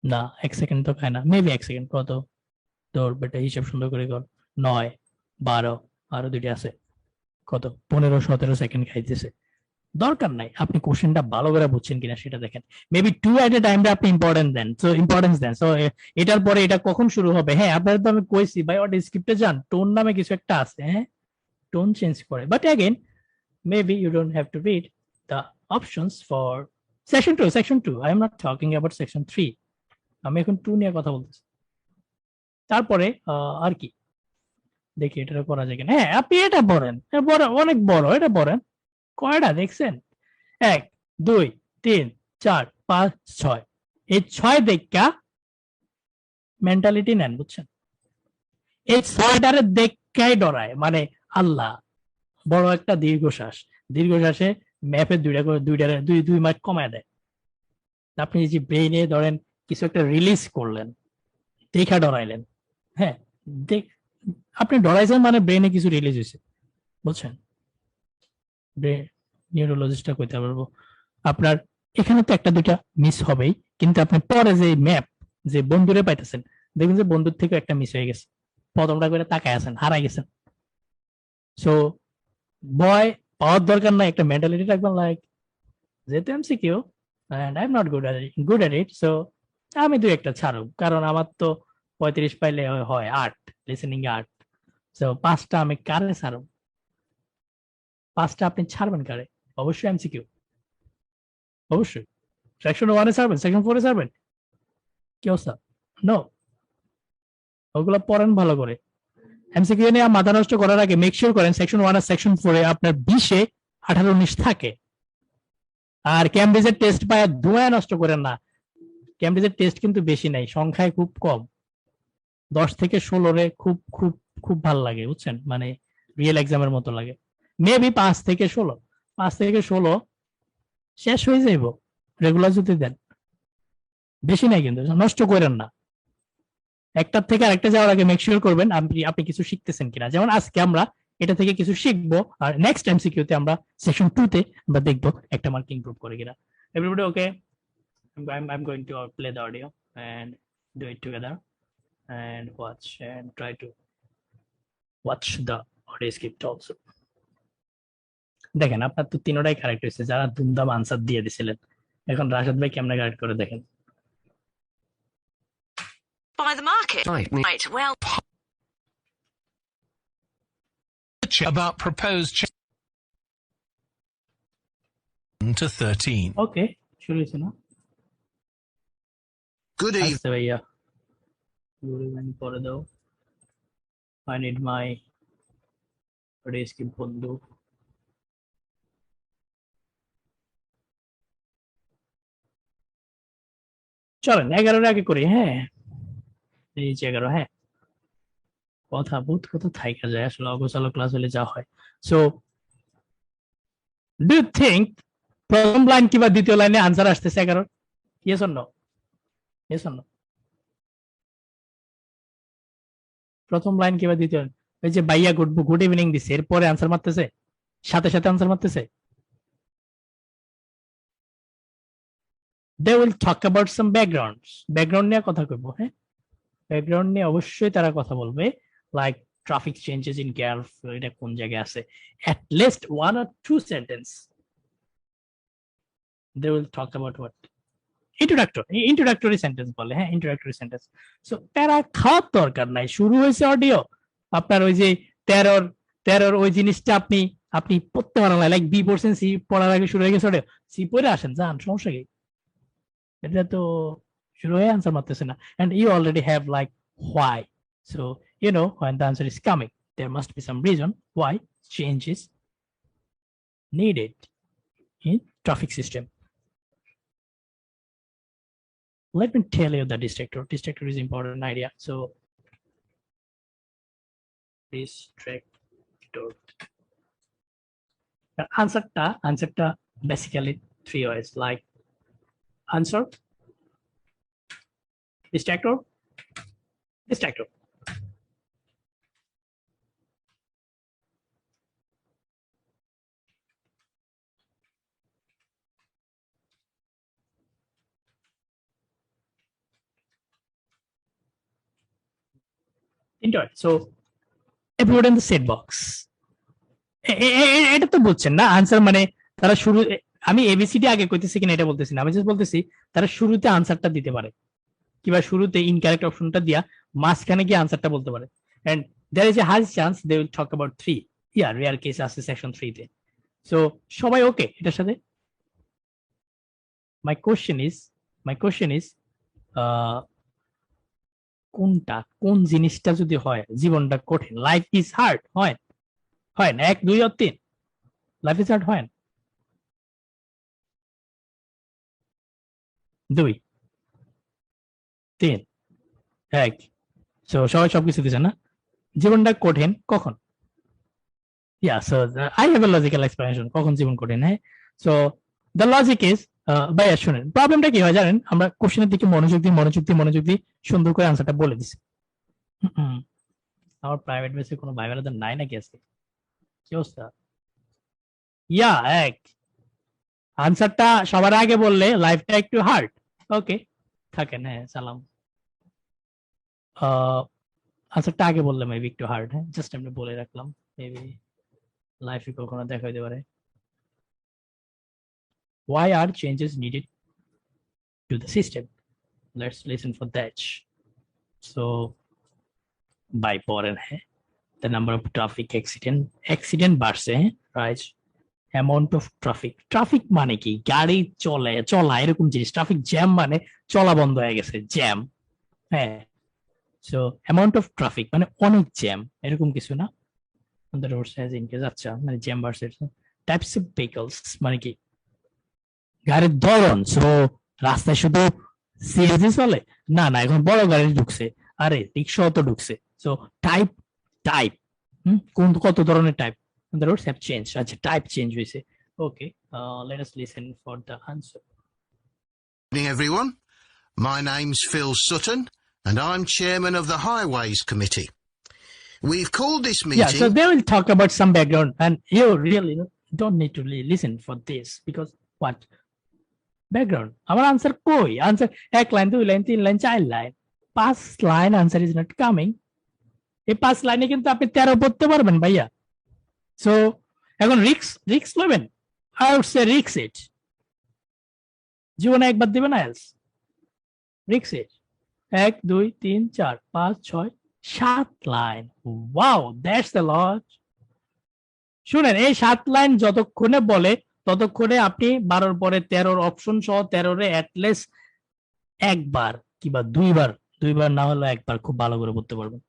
না। 1 সেকেন্ড তো খায় না, মেবি 1 সেকেন্ড। কত তোর বেটা, হিসাব সুন্দর করে কর। 9, 12, আরো 2টি আছে, কত 15, 17 সেকেন্ড খাইতেছে। দরকার নাই, আপনি কোশ্চেনটা ভালো করে বুঝছেন কিনা সেটা দেখেন। মেবি 2 এট এ টাইমে আপনি ইম্পর্টেন্স দেন। সো এটার পরে এটা কখন শুরু হবে, হ্যাঁ আপনার তো আমি কইছি ভাই, ওটা স্ক্রিপ্টে যান, টোন নামে কিছু একটা আছে, হ্যাঁ, টোন চেঞ্জ করে। But again maybe you don't have to read the options for section 2. I am not talking about section 3. আমি এখন 2 নিয়ে কথা বলতেছি। তারপরে আর কি দেখি এটা করা যায় কিনা। হ্যাঁ, আপনি এটা পড়েন, অনেক বড়, এটা পড়েন। কয়টা দেখছেন? 1, 2, 3, 4, 5, 6। এই 6 দেখা মেন্টালিটি নেন, বুঝছেন? এই 6টারে দেখাই ডরায়, মানে আল্লাহ, বড় একটা দীর্ঘশ্বাসে ম্যাপে 2 মার্ক কমায় দেয়। আপনি যে ব্রেইনে ধরেন কিছু একটা রিলিজ করলেন, দেখা ডরাইলেন, হ্যাঁ, আপনি ডরাইছেন মানে ব্রেইনে কিছু রিলিজ হয়েছে, বুঝছেন? নিউরোলজিস্টটা কইতে পারবো। আপনার এখানে তো 1-2টা মিস হবেই, কিন্তু আপনি পরে যে ম্যাপ, যে বন্ধুরে পাইতেছেন, দেখবেন যে বন্ধুর থেকে একটা মিস হয়ে গেছে, প্রথমটা করে তাকায় আছেন, হারাই গেছেন। সো ভয় পাওয়ার দরকার নাই, একটা মেন্টালিটি রাখবেন, লাইক যেহেতু MCQ and I am not good at it, so আমি 2-1টা ছাড়ব, কারণ আমার তো 35 পাইলে হয় 8, লিসেনিং 8। সো 5টা আমি কারে ছাড়ব? 5টা আপনি ছাড়বেন কারে? অবশ্যই এমসিকিউ, অবশ্যই। সেকশন 1 এ ছাড়বেন, সেকশন 4 এ ছাড়বেন, কি অবস্থা? নো, ওগুলো পড়েন ভালো করে। এমসিকিউ নিয়ে মাথা নষ্ট করার আগে মেক শিওর করেন সেকশন 1 আর সেকশন 4 এ আপনার 20-এ 18-19 থাকে, আর ক্যামব্রিজের টেস্ট পায় ধোঁয়া নষ্ট করেন না, ক্যামব্রিজের টেস্ট কিন্তু বেশি নাই, সংখ্যায় খুব কম, 10 থেকে 16 রে খুব খুব খুব ভালো লাগে, বুঝছেন, মানে রিয়েল এক্সামের মতো লাগে। মেবি 5 থেকে 16 শেষ হয়ে যাইব রেগুলার যদি দেন, বেশি নাই কিন্তু, নষ্ট করেন না। একটার থেকে আরেকটা যাওয়ার আগে মেক শিওর করবেন আপনি কিছু শিখতেছেন কিনা। যেমন আজকে আমরা এটা থেকে কিছু শিখবো, আর নেক্সট এমসিকিউ তে আমরা সেকশন 2 তে আমরা দেখবো একটা মার্ক ইমপ্রুভ করে কিনা। Everybody okay? I'm going to play the audio and do it together and watch and try to watch the audio script also. দেখেন আপনার তো তিনটাই কারেক্ট হয়েছে, যারা ধুমধাম আনসার দিয়ে দিছিলেন। এখন রাশাদ ভাই কেমনে কারেক্ট করে দেখেন। By the market. Right, well, About proposed to 13. ওকে, শুরু হয়েছে না? Good evening. আচ্ছা ভাইয়া, গুড ইভিনিং পরে দাও। I need my audio script বন্ধু। চলেন 11-এর আগে করি, হ্যাঁ এই যে 11, হ্যাঁ কথা বহুত কথা থাইকা যায় আসলে, অগোছালো ক্লাস হলে যা হয়। সো ডু ইউ থিংক প্রথম লাইন কিংবা দ্বিতীয় লাইনে আনসার আসতেছে 11? Yes or no? Yes or no? প্রথম লাইন কিংবা দ্বিতীয়, ওই যে ভাইয়া গুড ইভিনিং দিছে এরপরে আনসার মারতেছে, সাথে সাথে আনসার মারতেছে। they will talk about some background নিয়ে কথা কইবো, হ্যাঁ ব্যাকগ্রাউন্ড নিয়ে অবশ্যই তারা কথা বলবে, like traffic changes in Gulf, এটা কোন জায়গায় আছে, at least 1 or 2 sentence they will talk about what introductory sentence বলে, হ্যাঁ introductory sentence। সো প্যারা খাওয়ার দরকার নাই, শুরু হয়েছে অডিও আপনার ওই যে 13 ওই জিনিসটা আপনি পড়তে পারেন না, লাইক বি পড়ছেন, সি পড়ার আগে শুরু হয়ে গেছে অডিও, সি পড়ে আসেন যান, সমস্যা কি, এটা তো শুরু হয়ে আনসার মারতেছে না। and you already have like why, so you know when the answer is coming there must be some reason why change is needed in traffic system. Let me tell you the distractor is important idea. So distractor answer basically 3 ways, like answer, distractor. So everyone in the set box, এটা তো বলছেন না answer, মানে তারা শুরু, আমি ABCD আগে কইতেছি কিনা এটা বলতেছি না, আমি জাস্ট বলতেছি তারা শুরুতে আনসারটা দিতে পারে, কিংবা শুরুতে ইনকারেক্ট অপশনটা দিয়া মাঝখানে গিয়ে আনসারটা বলতে পারে। And there is a high chance they will talk about 3, rare case আছে সেকশন 3 তে। সো সবাই ওকে এটার সাথে? মাই কোশ্চেন ইজ কোন জিনিসটা যদি হয় জীবনটা কঠিন, লাইফ ইজ হার্ড, হয় না 1 2 আর 3, লাইফ ইজ হার্ড হয় না 2 3 1। সো সবাই সবকিছু দিচ্ছে না, জীবনটা কঠিন কখন? So I have a logical explanation কখন জীবন কঠিন, হ্যাঁ। সো দ্য লজিক ইজ, ভাইয়া শুনেন প্রবলেমটা কি হয় জানেন, আমরা কোশ্চেনের দিকে মনোযোগ দিয়ে সুন্দর করে আনসারটা বলে দিছি। আমার প্রাইভেট বেসে কোনো ভাই বোনেদের নাই নাকি আজকে, কি অবস্থা? আনসারটা সবার আগে বললে লাইফটা একটু হার্ড, ওকে থাকেন, হ্যাঁ সালাম। আনসারটা আগে বললে মেবি একটু হার্ড, হ্যাঁ জাস্ট আমি বলে রাখলাম, মেবি লাইফে কখনো দেখা হইতে পারে। Why are changes needed to the system? Let's listen for that. So, by পড়েন, হ্যাঁ the number of accident বাড়ছে, right? Amount of traffic মানে কি, গাড়ি চলা এরকম জিনিস, ট্রাফিক জ্যাম মানে চলা বন্ধ হয়ে গেছে, জ্যাম, হ্যাঁ। সো অ্যামাউন্ট অফ ট্রাফিক মানে অনেক জ্যাম, এরকম কিছু না, the roads has increased, আচ্ছা মানে জ্যাম বাড়ছে। টাইপস অফ ভেহিকলস মানে কি, গাড়ির ধরন, সো রাস্তায় শুধু সিএনজি চলে না, না এখন বড় গাড়ি ঢুকছে, আরে রিক্সাও তো ঢুকছে। সো টাইপ টাইপ কোন কত ধরনের type, the roads have changed, আচ্ছা টাইপ চেঞ্জ হয়েছে। ওকে, let us listen for the answer. Good evening, everyone. My name's Phil Sutton, and I'm chairman of the Highways Committee. We've called this Yeah, meeting... so they will talk about some background, and you really don't need to listen for this, because what background, আমার answer কই, answer 1 line 2 line 3 line 4 line 5 line, answer is not coming. এই 5 লাইনে কিন্তু আপনি 13 পড়তে পারবেন ভাইয়া। So এখন রিক্স নেবেন, আই উড সে রিক্স ইট, জীবনে একবার দিবেন না, এলস রিক্স ইট। 1 2 3 4 5 6 7 line, wow that's the lot. শুনেন, এই 7 লাইন যতক্ষণে বলে ততক্ষণে আপনি 12 পরে 13 অপশন সহ 13 অ্যাটলিস্ট একবার কিংবা দুইবার না হলে একবার খুব ভালো করে পড়তে পারবেন,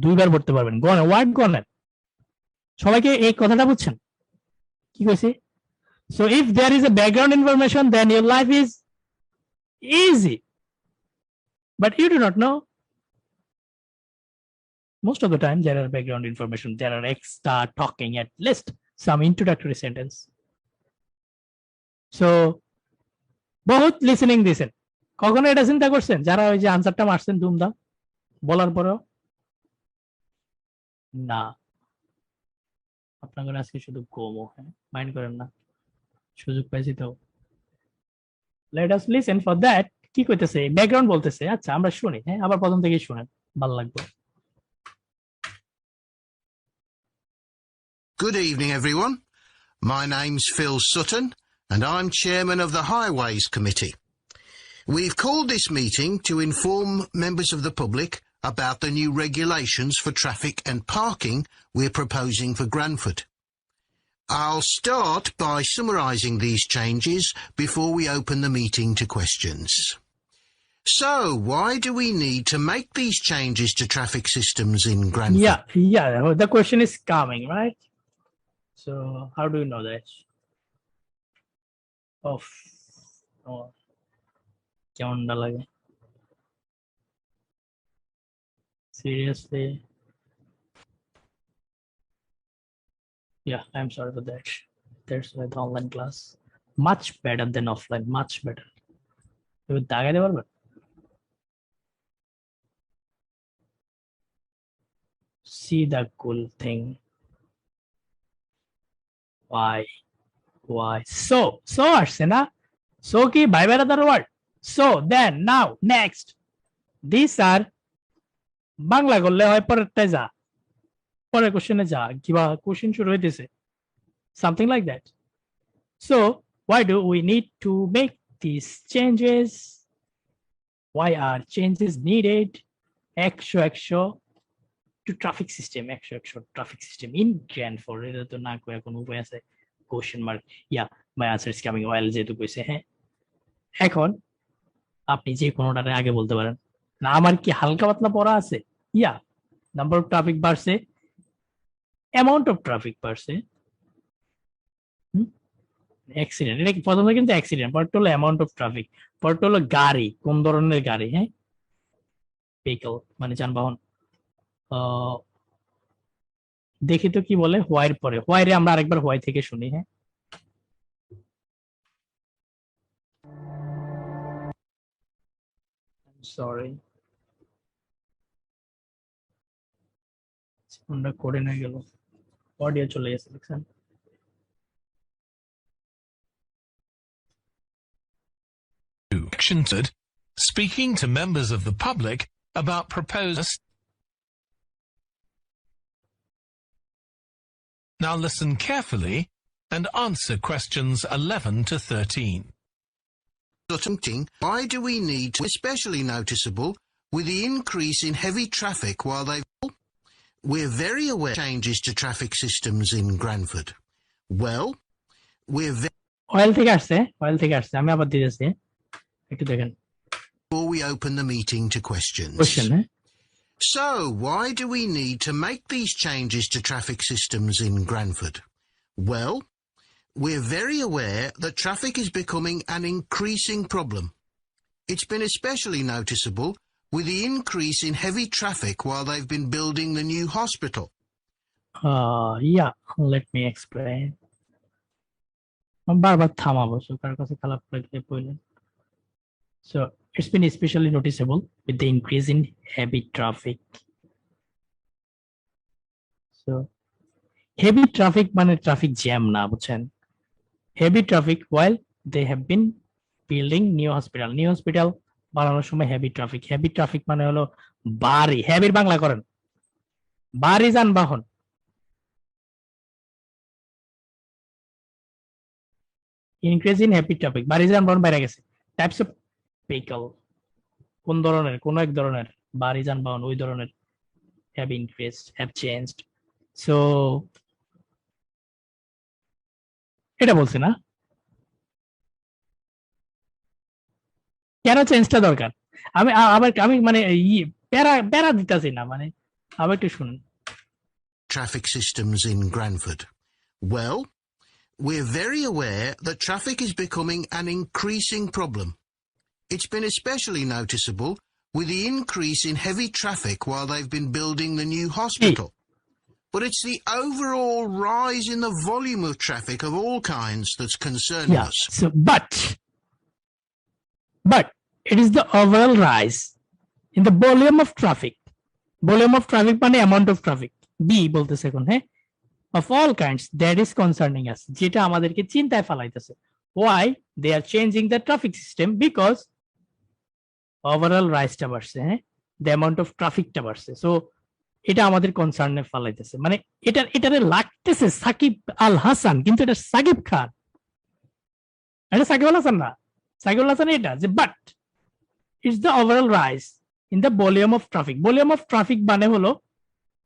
2বার পড়তে পারবেন। গণেন, ওয়ার্ড গণেন। সবাইকে এই কথাটা বুঝছেন কি কইছি? So if there is a background information, then your life is easy, but you do not know. Most of the time there are background information, there are extra talking, at least some introductory sentence. So বহুত listening দিছেন, কখনো এটা চিন্তা করছেন যারা ওই যে আনসারটা মারছেন ধুমধাম বলার পরেও? না, আপনাদের আজকে শুধু ঘুমো, হ্যাঁ মাইন্ড করেন না, সুযোগ পাইছি তো। Let us listen for that. কি কইতেছে, ব্যাকগ্রাউন্ড বলতেছে, আচ্ছা আমরা শুনি, হ্যাঁ আবার প্রথম থেকে শুনেন, ভালো লাগবে। Good evening, everyone. My name's Phil Sutton, and I'm chairman of the Highways Committee. We've called this meeting to inform members of the public about the new regulations for traffic and parking we're proposing for Granford. I'll start by summarising these changes before we open the meeting to questions. So, why do we need to make these changes to traffic systems in Granford? Yeah, the question is coming, right? So, how do you know that? কেমনটা লাগে? Seriously? Yeah, I'm sorry for that. That's why the online class much better than offline, much better. এবার দাগাইতে পারবেন? See the cool thing. Why? So আসছে না? So কি by another word? So then now next. These are Bangla করলে হয় পরেরটাই যা, পরের কোশ্চেনে যা, কিবা কোশ্চেন শুরু হইতেছে, something like that. So why do we need to make these changes? Why are changes needed? 100 to traffic system, 100 traffic system in Granford. এটা তো না কয়ে কোনো উপায় আছে? Question mark. Yeah, my answer is coming well, যেহেতু কইছে। হ্যাঁ, এখন আপনি যে কোনোটারে আগে বলতে পারেন না, আমার কি হালকা পাতলা পড়া আছে? ইয়া, নাম্বার অফ ট্রাফিক বাড়ছে, অ্যামাউন্ট অফ ট্রাফিক বাড়ছে, অ্যাক্সিডেন্ট, এটা প্রথমে কিন্তু অ্যাক্সিডেন্ট, পরটা হলো অ্যামাউন্ট অফ ট্রাফিক, পরটা হলো গাড়ি, কোন ধরনের গাড়ি, হ্যাঁ ভেহিকল মানে যানবাহন। দেখি তো কি বলে হোয়াইর পরে, হোয়াইরে আমরা আরেকবার হোয়াই থেকে শুনি। হ্যাঁ, সরি আমরা করে না গেল, অডিও চলে গেছে দেখছেন। Section 2, speaking to members of the public about proposed. Now listen carefully and answer questions 11 to 13. Why do we need to, especially noticeable with the increase in heavy traffic while we're very aware of changes to traffic systems in Granford. Well, we're oil থেকে আসছে, আমি আবার দিতেছি, একটু দেখেন before we open the meeting to questions. Question. হ্যাঁ, So, why do we need to make these changes to traffic systems in Granford? Well, we're very aware that traffic is becoming an increasing problem. It's been especially noticeable with the increase in heavy traffic while they've been building the new hospital. Yeah, let me explain. বারবার থামাবো, so কার কাছে খারাপ লাগলে বললেন. So it's been especially noticeable with the increase in heavy traffic. So heavy traffic মানে traffic jam না, বুঝছেন? Heavy traffic while they have been building new hospital. New hospital বানানোর সময় heavy traffic. Heavy traffic মানে হলো ভারী, heavy Bangla করেন, ভারী যানবাহন. Increase in heavy traffic, ভারী যানবাহন বেড়ে গেছে. Types of vehicle, কোন ধরনের, কোন এক ধরনের ভারী যানবাহন, ওই ধরনের have increased, have changed. So এটা বলছি না, কেন চেঞ্জটা দরকার? আমি মানে প্যারা দিতেছি না, মানে আবার একটু শুনুন. Traffic systems in Granford. Well, we're very aware that traffic is becoming an increasing problem. It's been especially noticeable with the increase in heavy traffic while they've been building the new hospital. But it's the overall rise in the volume of traffic of all kinds that's concerning Yeah, us. so but it is the overall rise in the volume of traffic. Volume of traffic মানে amount of traffic. B বলতেছে এখন, হ্যাঁ, of all kinds that is concerning us, যেটা আমাদেরকে চিন্তায় ফেলাইতেছে. Why? They are changing the traffic system because overall rise টা বাড়ছে, হ্যাঁ, the amount of traffic টা বাড়ছে. So এটা আমাদের কনসার্নে ফেলাইতেছে, মানে এটারে লাগতেছে সাকিব আল হাসান, কিন্তু এটা সাকিব খান, এটা সাকিব আল হাসান না. সাকিব আল হাসান এটা যে, but it's the overall rise in the volume of traffic. Volume of traffic মানে হলো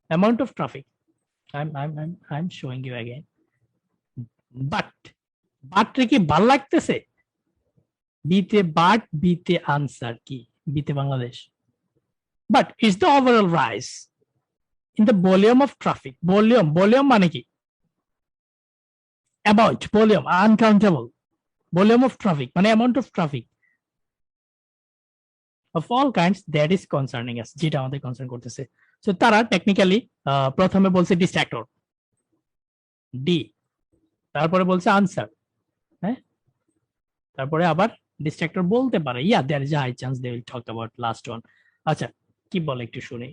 amount of traffic. I'm showing you again. But কি ভাল লাগতেছে? বিতে বাট, বিতে আনসার কি, বিতে Bangladesh. But it's the overall rise in the volume of traffic. Volume মানে কি? About, volume, uncountable. Volume of traffic মানে amount of traffic of all kinds that is concerning us, যেটা আমাদের কনসার্ন করতেছে. সো তারা টেকনিক্যালি প্রথমে বলছে ডিস্ট্রাক্টর, ডি, তারপরে বলছে আনসার, হ্যাঁ, তারপরে আবার ডিস্ট্রাক্টর বলতে পারে. Yeah, there is a high chance they will talk about last one. আচ্ছা, কি বলে একটু শুনি.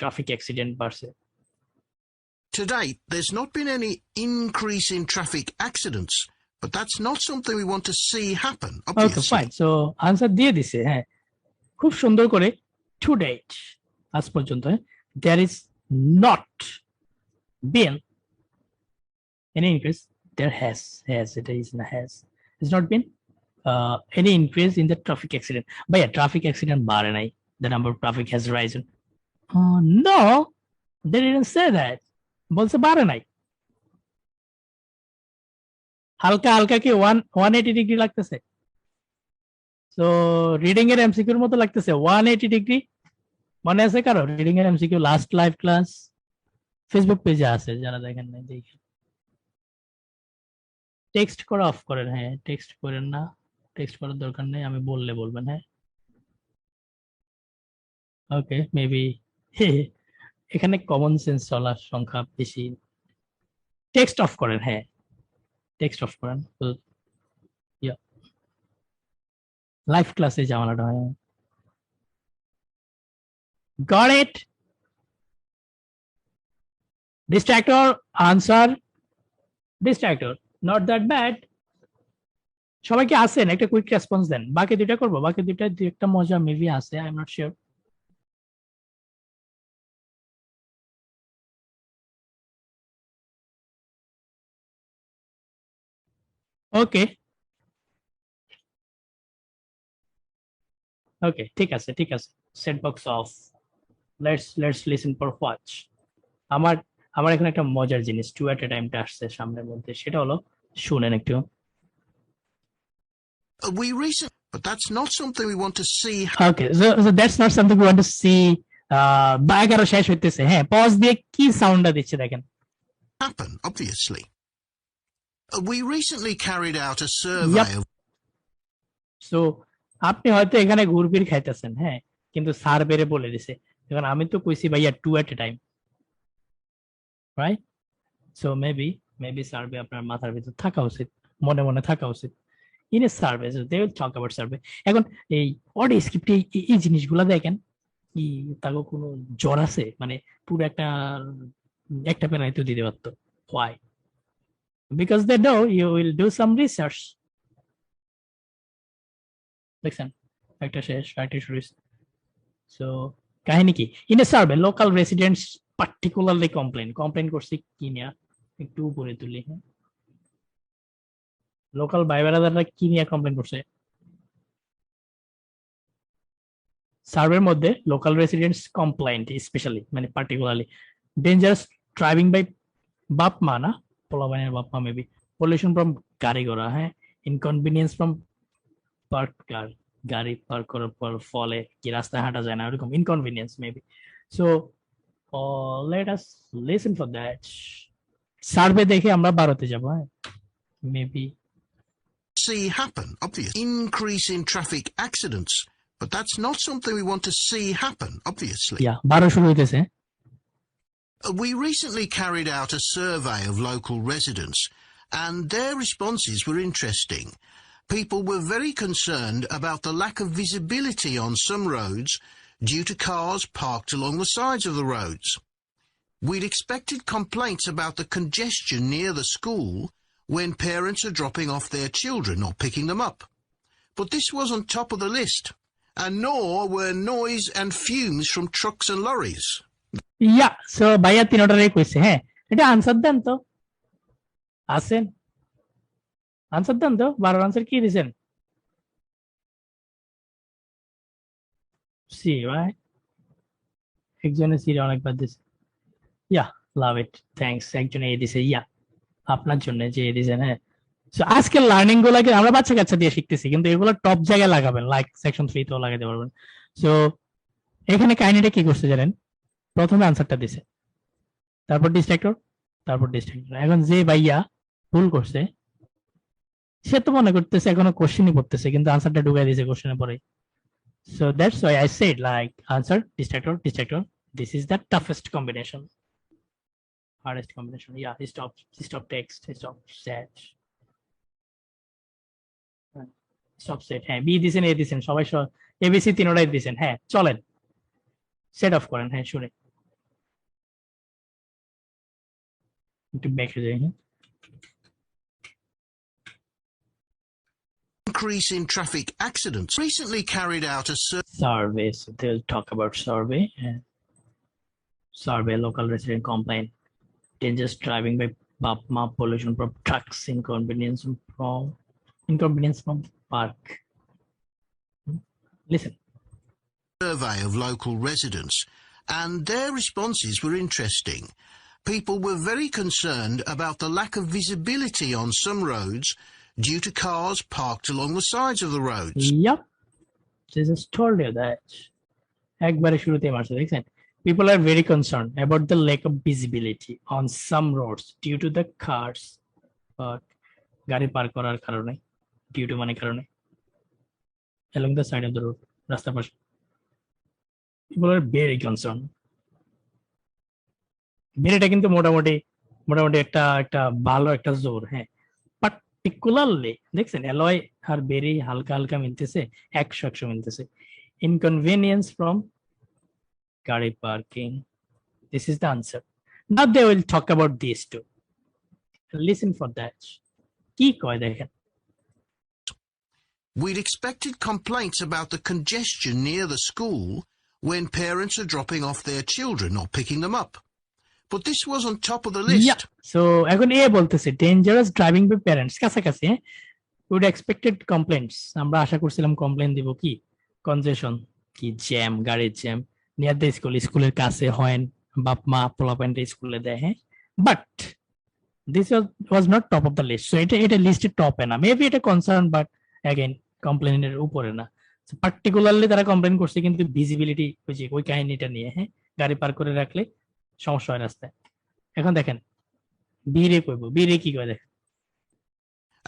Traffic accident বাড়ছে. To date, there's not been any increase in traffic accidents, but that's not something we want to see happen, Okay, obviously. fine. So answer দিয়ে দিছে, হ্যাঁ, খুব সুন্দর করে. To date, আজ পর্যন্ত, there is not been any increase. There has, it is not has. There's not been any increase in the traffic accident. But yeah, traffic accident বাড়ে নাই. The number of traffic has risen. No, they didn't say that. বলছে বাড়ে নাই, হালকা হালকা কি 180 degree লাগতেছে. So reading এর এমসিকিউর মতো লাগতেছে 180 ডিগ্রি. মনে আছে কারো রিডিং এর MCQ last live class Facebook পেজে আছে, যারা দেখেন নাই দেখেন. টেক্সট করা অফ করেন, হ্যাঁ, টেক্সট করেন না, টেক্সট করার দরকার নেই, আমি বললে বলবেন, হ্যাঁ. ওকে, মেবি এখানে কমন সেন্স চলার সংখ্যা বেশি. টেক্সট অফ করেন, হ্যাঁ, টেক্সট অফ করেন. লাইভ ক্লাসে ঝামেলাটা হয়. Got it? Distractor, answer, distractor, not that bad. সবাই কি আসেন? একটা কুইক রেসপন্স দেন. বাকি দুইটা করবো, বাকি দুইটা দুই একটা মজা মেবি আছে, আই এম নট শিওর. ওকে ওকে, ঠিক আছে ঠিক আছে. Set box of. Let's listen for watch. আমার আমার এখানে একটা মজার জিনিস 2 at a টাইমটা আসছে সামনের মধ্যে, সেটা হলো শুনেন একটু. We recent, but that's not something we want to see okay, so that's not something we want to see. 11 শেষ হইতেছে, হ্যাঁ, পজ দিয়ে কি সাউন্ডটা দিচ্ছে দেখেন. happen, obviously. We recently carried out a survey Yep. of so আপনি হয়তো এখানে ঘুরপির খাইতেছেন, হ্যাঁ, কিন্তু স্যার বেড়ে বলে দিছে। এখন আমি তো কইছি ভাইয়া 2 at a time, right? So maybe survey আপনার মাথার ভিতর থাকা উচিত, মনে মনে থাকা উচিত। In a survey they will talk about survey. এখন এই অডিও স্ক্রিপ্টে এই জিনিসগুলো দেখেন, কি তাকে কোনো জ্বর আছে? মানে পুরো একটা প্যারাই তো দিতে পারতো। Why? Because they know you will do some research. দেখছেন, একটা শেষ, আরেকটা শুরু। সো কাহিনী কি? In a survey local residents particularly complain করছে কি নিয়ে, একটু উপরে তুলি। হ্যাঁ, লোকাল ভাই বেড়াদাররা কি নিয়ে কমপ্লেন করছে? সার্ভের মধ্যে লোকাল রেসিডেন্টস কমপ্লেন্ট স্পেশালি, মানে পার্টিকুলারলি ডেঞ্জারাস ড্রাইভিং বাই বাপ মা, না পোলাবাইনের বাপ মা, মেবি পলিউশন ফ্রম গাড়ি ঘোড়া, হ্যাঁ, ইনকনভিনিয়েন্স ফ্রম পার্ক কার, গাড়ি পার্ক করার পর ফলে কি রাস্তায় হাঁটা যায় না, এরকম inconvenience maybe. So let us listen for that. Survey দেখে আমরা ভারতে যাব, হ্যাঁ, maybe. see happen, obviously. Increase in traffic accidents, but that's not something we want to see happen, obviously. ইয়া 12 শুরু হইতেছে। We recently carried out a survey of local residents, and their responses were interesting. People were very concerned about the lack of visibility on some roads due to cars parked along the sides of the roads. We'd expected complaints about the congestion near the school when parents are dropping off their children or picking them up. But this wasn't top of the list, and nor were noise and fumes from trucks and lorries. Yeah so ভাইয়া তিনটারে কইছে, হ্যাঁ, এটা answer দেন তো, আসেন answer দেন তো। 12 answer কি দিছেন? C, right? একজনে সি অনেকবার দিছে। ইয়া, লাভ ইট, থ্যাঙ্কস। একজনে এ দিছে, ইয়া আপনার জন্য যে এ দিছেন, হ্যাঁ। সো আজকের লার্নিং গুলাকে আমরা বাচ্চা কাচ্চা দিয়ে শিখতেছি, কিন্তু এগুলো টপ জায়গায় লাগাবেন, লাইক সেকশন 3 তেও লাগাতে পারবেন। সো এখানে কাহিনীটা কি করছে জানেন? প্রথমে আনসারটা দিছে, তারপর ডিস্ট্রাক্টর, তারপর ডিস্ট্রাক্টর। এখন যে ভাইয়া ভুল করছে সে তো মনে করতেছে এখনো কোশ্চেনই পড়তেছে, কিন্তু আনসারটা ঢুকাই দিয়েছে কোশ্চেনের পরে। So that's why I said like answer distractor distractor, this is the toughest combination, hardest combination. Yeah, stop text, stop set, stop set. হ্যাঁ, বি দিছেন, এ দিছেন, সবাই এবিসি তিনটাই দিছেন। হ্যাঁ, চলেন সেট অফ করেন। হ্যাঁ, শুনে একটু ব্যাকে যাই। হ্যাঁ, Increase in traffic accidents. Recently carried out a survey, so they'll talk about survey. Survey local resident complaint, dangerous driving by BAPMA, pollution from trucks, inconvenience from park. Listen. survey of local residents, and their responses were interesting. People were very concerned about the lack of visibility on some roads due to cars parked along the sides of the roads. Yep, I just told you that. একবারে শুরুতে মারছে, দেখছেন? People are very concerned about the lack of visibility on some roads due to the cars, গাড়ি park করার কারণে, due to মানে কারণে, along the side of the road, রাস্তার পাশে। People are very concerned. বেরিটা কিন্তু মোটামুটি একটা ভালো একটা জোর, হ্যাঁ। পার্টিকুলারলি দেখছেন, অ্যালয় আর বেরি হালকা হালকা মিলতেছে, 100 মিলতেছে। ইনকনভিনিয়েন্স ফ্রম গাড়ি parking, this is the answer. Now they will talk about this too, listen for that. কি কয় দেখেন? We'd expected complaints about the congestion near the school when parents are dropping off their children or picking them up. But this wasn't top of the list. So এখন এ বলতেছে dangerous driving by parents, কাছাকাছি। Would expected complaints, আমরা আশা করছিলাম complain দিব কি কনজেশন, কি jam, গাড়ির jam near the school, স্কুলের কাছে হয়, বাপ মা পোলাপাইনটা স্কুলে দেয়, হ্যাঁ। But this was not top of the list. So এটা লিস্টের টপে না, মেবি এটা কনসার্ন, বাট অ্যাগেন কমপ্লেনের উপরে না। পার্টিকুলারলি তারা কমপ্লেন করছে কিন্তু ভিজিবিলিটি ওই কাহিনীটা নিয়ে, হ্যাঁ, গাড়ি পার করে রাখলে সমস্যা হয় রাস্তায়। এখন দেখেন বিরে কইব, বিরে কি কয় দেখেন,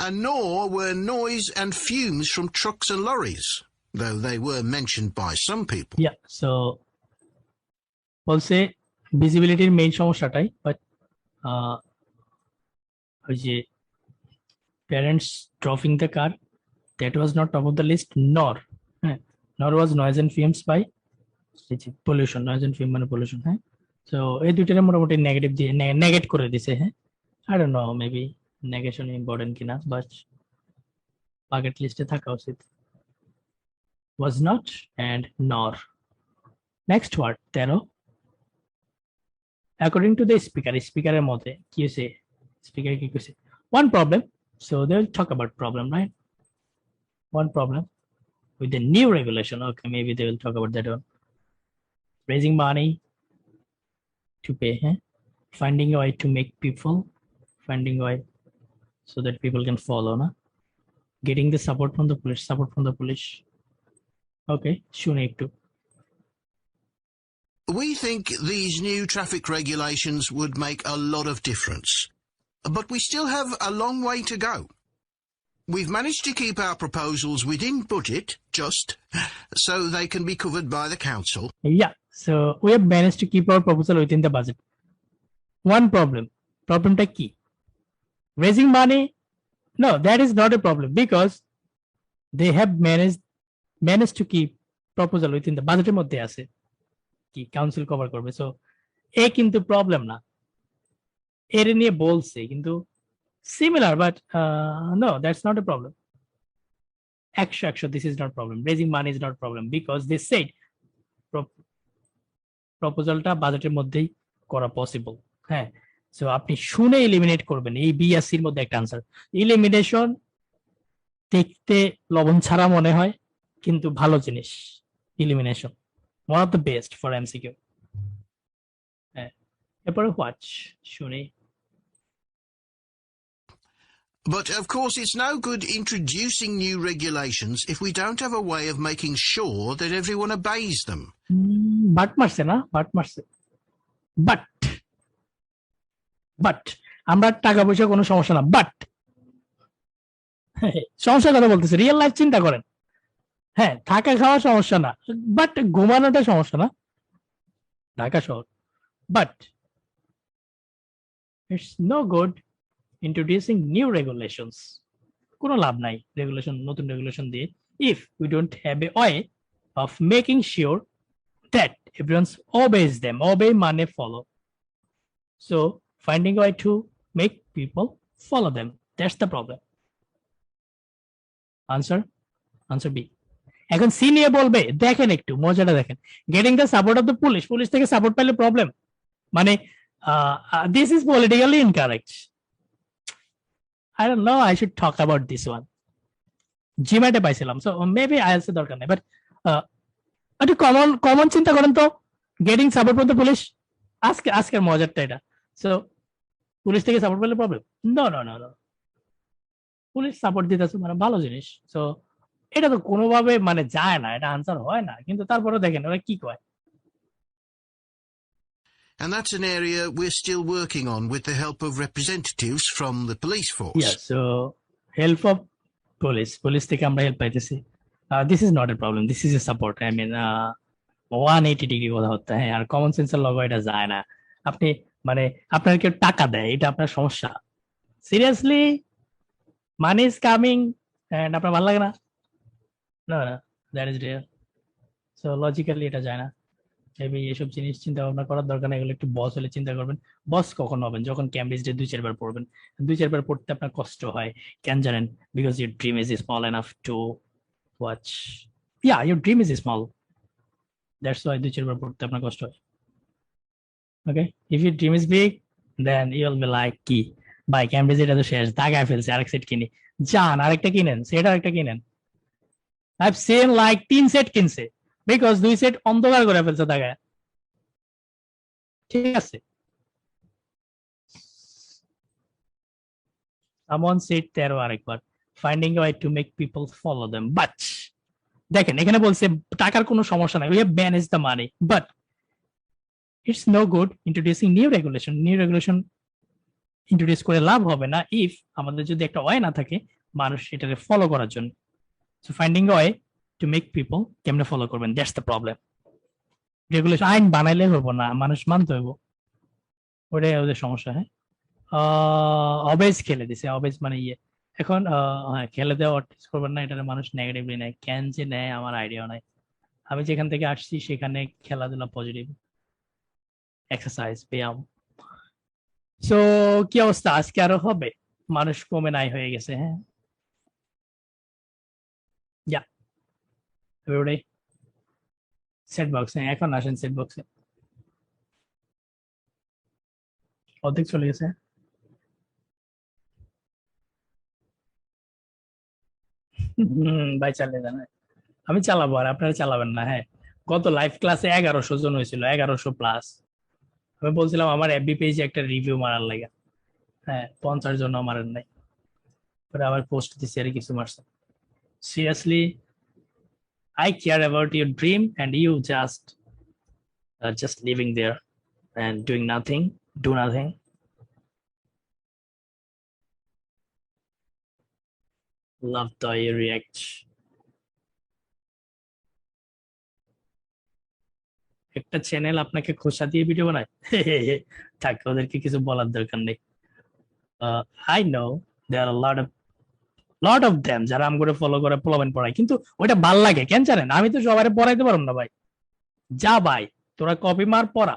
and nor were noise and fumes from trucks and lorries, though they were mentioned by some people. Yeah, so বলছে ভিজিবিলিটির মেইন সমস্যাটাই, বাট ওই যে parents driving the car, that was not top of the list, nor was noise and fumes by pollution. Noise and fume মানে pollution, হ্যাঁ। So এই দুইটারে মোটামুটি negative দিয়ে নেগেট করে দিছে, হ্যাঁ। I don't know, maybe negation important কিনা, but বাকেট লিস্টে থাকা উচিত। Was not and nor. Next word 13, according to the speaker এর মতে কি হইছে, স্পিকার কি কইছে, one problem. So they will talk about problem, right? One problem with the new regulation. Okay, maybe they will talk about that one. Raising money to pay, finding a way to make people, finding a way so that people can follow, getting the support from the police. Okay, shune ekটু. We think these new traffic regulations would make a lot of difference, but we still have a long way to go. We've managed to keep our proposals within budget, just so they can be covered by the council. Yeah, so we have managed to keep our proposal within the budget. One problemটা কি? Raising money? No, that is not a problem because they have managed to keep proposal within the budget এর মধ্যে আছে, কি council cover করবে। So এ কিন্তু problem না, এর নিয়ে বলছে কিন্তু similar, but no, that's not a problem. Actually, this is not problem. Raising money is not problem because they said প্রপোজালটা বাজেটের মধ্যেই করা পসিবল, হ্যাঁ। সো আপনি শুনে এলিমিনেট করবেন, এই বি আর সির মধ্যে একটা আনসার। এলিমিনেশন দেখতে লবণ ছাড়া মনে হয়, কিন্তু ভালো জিনিস। Elimination one of the best for MCQ. হ্যাঁ, এরপরে হোয়াট শুনে। But of course it's no good introducing new regulations if we don't have a way of making sure that everyone obeys them. But মারছে না, but মারছে। But আমরা টাকা পয়সা কোনো সমস্যা না, বাট সমস্যার কথা বলতেছে, রিয়েল লাইফ চিন্তা করেন। হ্যাঁ, থাকা খাওয়া সমস্যা না, বাট ঘুমানোটা সমস্যা না ঢাকা শহর। But it's no good introducing new regulations. কোনো লাভ নাই নতুন রেগুলেশন দিয়ে if we don't have a way of making sure that everyone obeys them. Obey মানে follow. So finding a way to make people follow them, that's the problem. Answer B. এখন C নিয়ে বলবে, দেখেন একটু মজাটা দেখেন, getting the support of the police থেকে support পেলে প্রবলেম, মানে this is politically incorrect. I don't know, I should talk about this one. জিম্যাটে পাইছিলাম, সো মেবি আইএলসি দরকার নেই, বাট একটু কমন চিন্তা করেন তো, getting support from the police, আজকের মজারটা এটা। সো পুলিশ থেকে সাপোর্ট পেলে প্রবলেম, নো, পুলিশ সাপোর্ট দিতেছে মানে ভালো জিনিস। সো এটা তো কোনোভাবে মানে যায় না, এটা আনসার হয় না, কিন্তু তারপরে দেখেন ওরা কি কয়। And that's an area we're still working on with the help of representatives from the police force. Yeah, so help of police থেকে আমরা হেল্প পাইতেছি। This is not a problem, this is a support. I mean 180 degree কথা হচ্ছে, হ্যাঁ। আর common সেন্সের logo এটা যায় না, আপনি মানে আপনার কেউ টাকা দেয়, এটা আপনার সমস্যা। Seriously money is coming and আপনার ভালো লাগে না, না that is real. So logically এটা যায় না। মেবি এসব জিনিস চিন্তা ভাবনা করার দরকার নেই, এগুলো একটু বস হলে চিন্তা করবেন। বস কখন হবেন? যখন ক্যামব্রিজ ডে 2-4 বার পড়বেন। 2-4 বার পড়তে আপনার কষ্ট হয়, কেন জানেন? Because your dream is small enough to watch. Yeah, your dream is small, that's why 2-4 বার পড়তে আপনার কষ্ট হয়। Okay, if your dream is big then you will be like কি ভাই, ক্যামব্রিজ এটা তো শেষ, দাগায় ফেলছে, আরেক সেট কিনি, যান আরেকটা কিনেন, সেট আরেকটা কিনেন। I have seen like 3 set কিনছে, বিকজ 2 সেট অন্ধকার করে ফেলছে দাগায়। ঠিক আছে, someone said 13 আরেকবার, finding a way to make people follow them, but দেখেন এখানে বলছে টাকার কোনো সমস্যা নাই, we have managed the money, but it's no good introducing new regulation introduce করে লাভ হবে না ইফ আমাদের যদি একটা ওয়ে না থাকে মানুষ এটাকে ফলো করার জন্য। So finding way to make people কেমনে ফলো করবেন, দ্যাটস দ্য প্রবলেম। রেগুলেশন আইন বানাইলে হবো না, মানুষ মানতে হইব, ওটাই ওদের সমস্যা। হ্যাঁ, অবেজ খেলে দিছে, অবেজ মানে ইয়ে। এখন হ্যাঁ, খেলে দেওয়া করবেন না, এটা মানুষ নেগেটিভলি নেয়, কেন যে নেয় আমার আইডিয়া নাই। আমি যেখান থেকে আসছি সেখানে খেলাধুলা পজিটিভ, এক্সারসাইজ, ব্যায়াম। সো কি অবস্থা আজকে আরো হবে, মানুষ কমে নাই হয়ে গেছে। হ্যাঁ, যা everybody সেট বক্সে, এখন আসেন সেট বক্সে, অর্ধেক চলে গেছে। ভাই চালিয়ে যান, আমি চালাবো আর আপনারা চালাবেন না। হ্যাঁ, গত লাইভ ক্লাসে 1100 জন হয়েছিল, 1100 প্লাস। আমি বলছিলাম আমার এফবি পেজে একটা রিভিউ মারার লাগে, হ্যাঁ 50 জন মারেন নাই, পরে আবার পোস্ট দিছি আর কিছু মারছে। Seriously, I care about your dream and you just living there and doing nothing, do nothing. Love the way you react. একটা চ্যানেল আপনাকে খোসা দিয়ে ভিডিও বানায়, থাকে ওদেরকে কিছু বলার দরকার নেই। I know there are a lot of them যারা আম করে ফলো করে পোলাবেন পড়ায়, কিন্তু ওইটা ভাল লাগে কেন জানেন? আমি তো সবাই পড়াইতে পারবো না ভাই, যা ভাই তোরা কপি মার পড়া,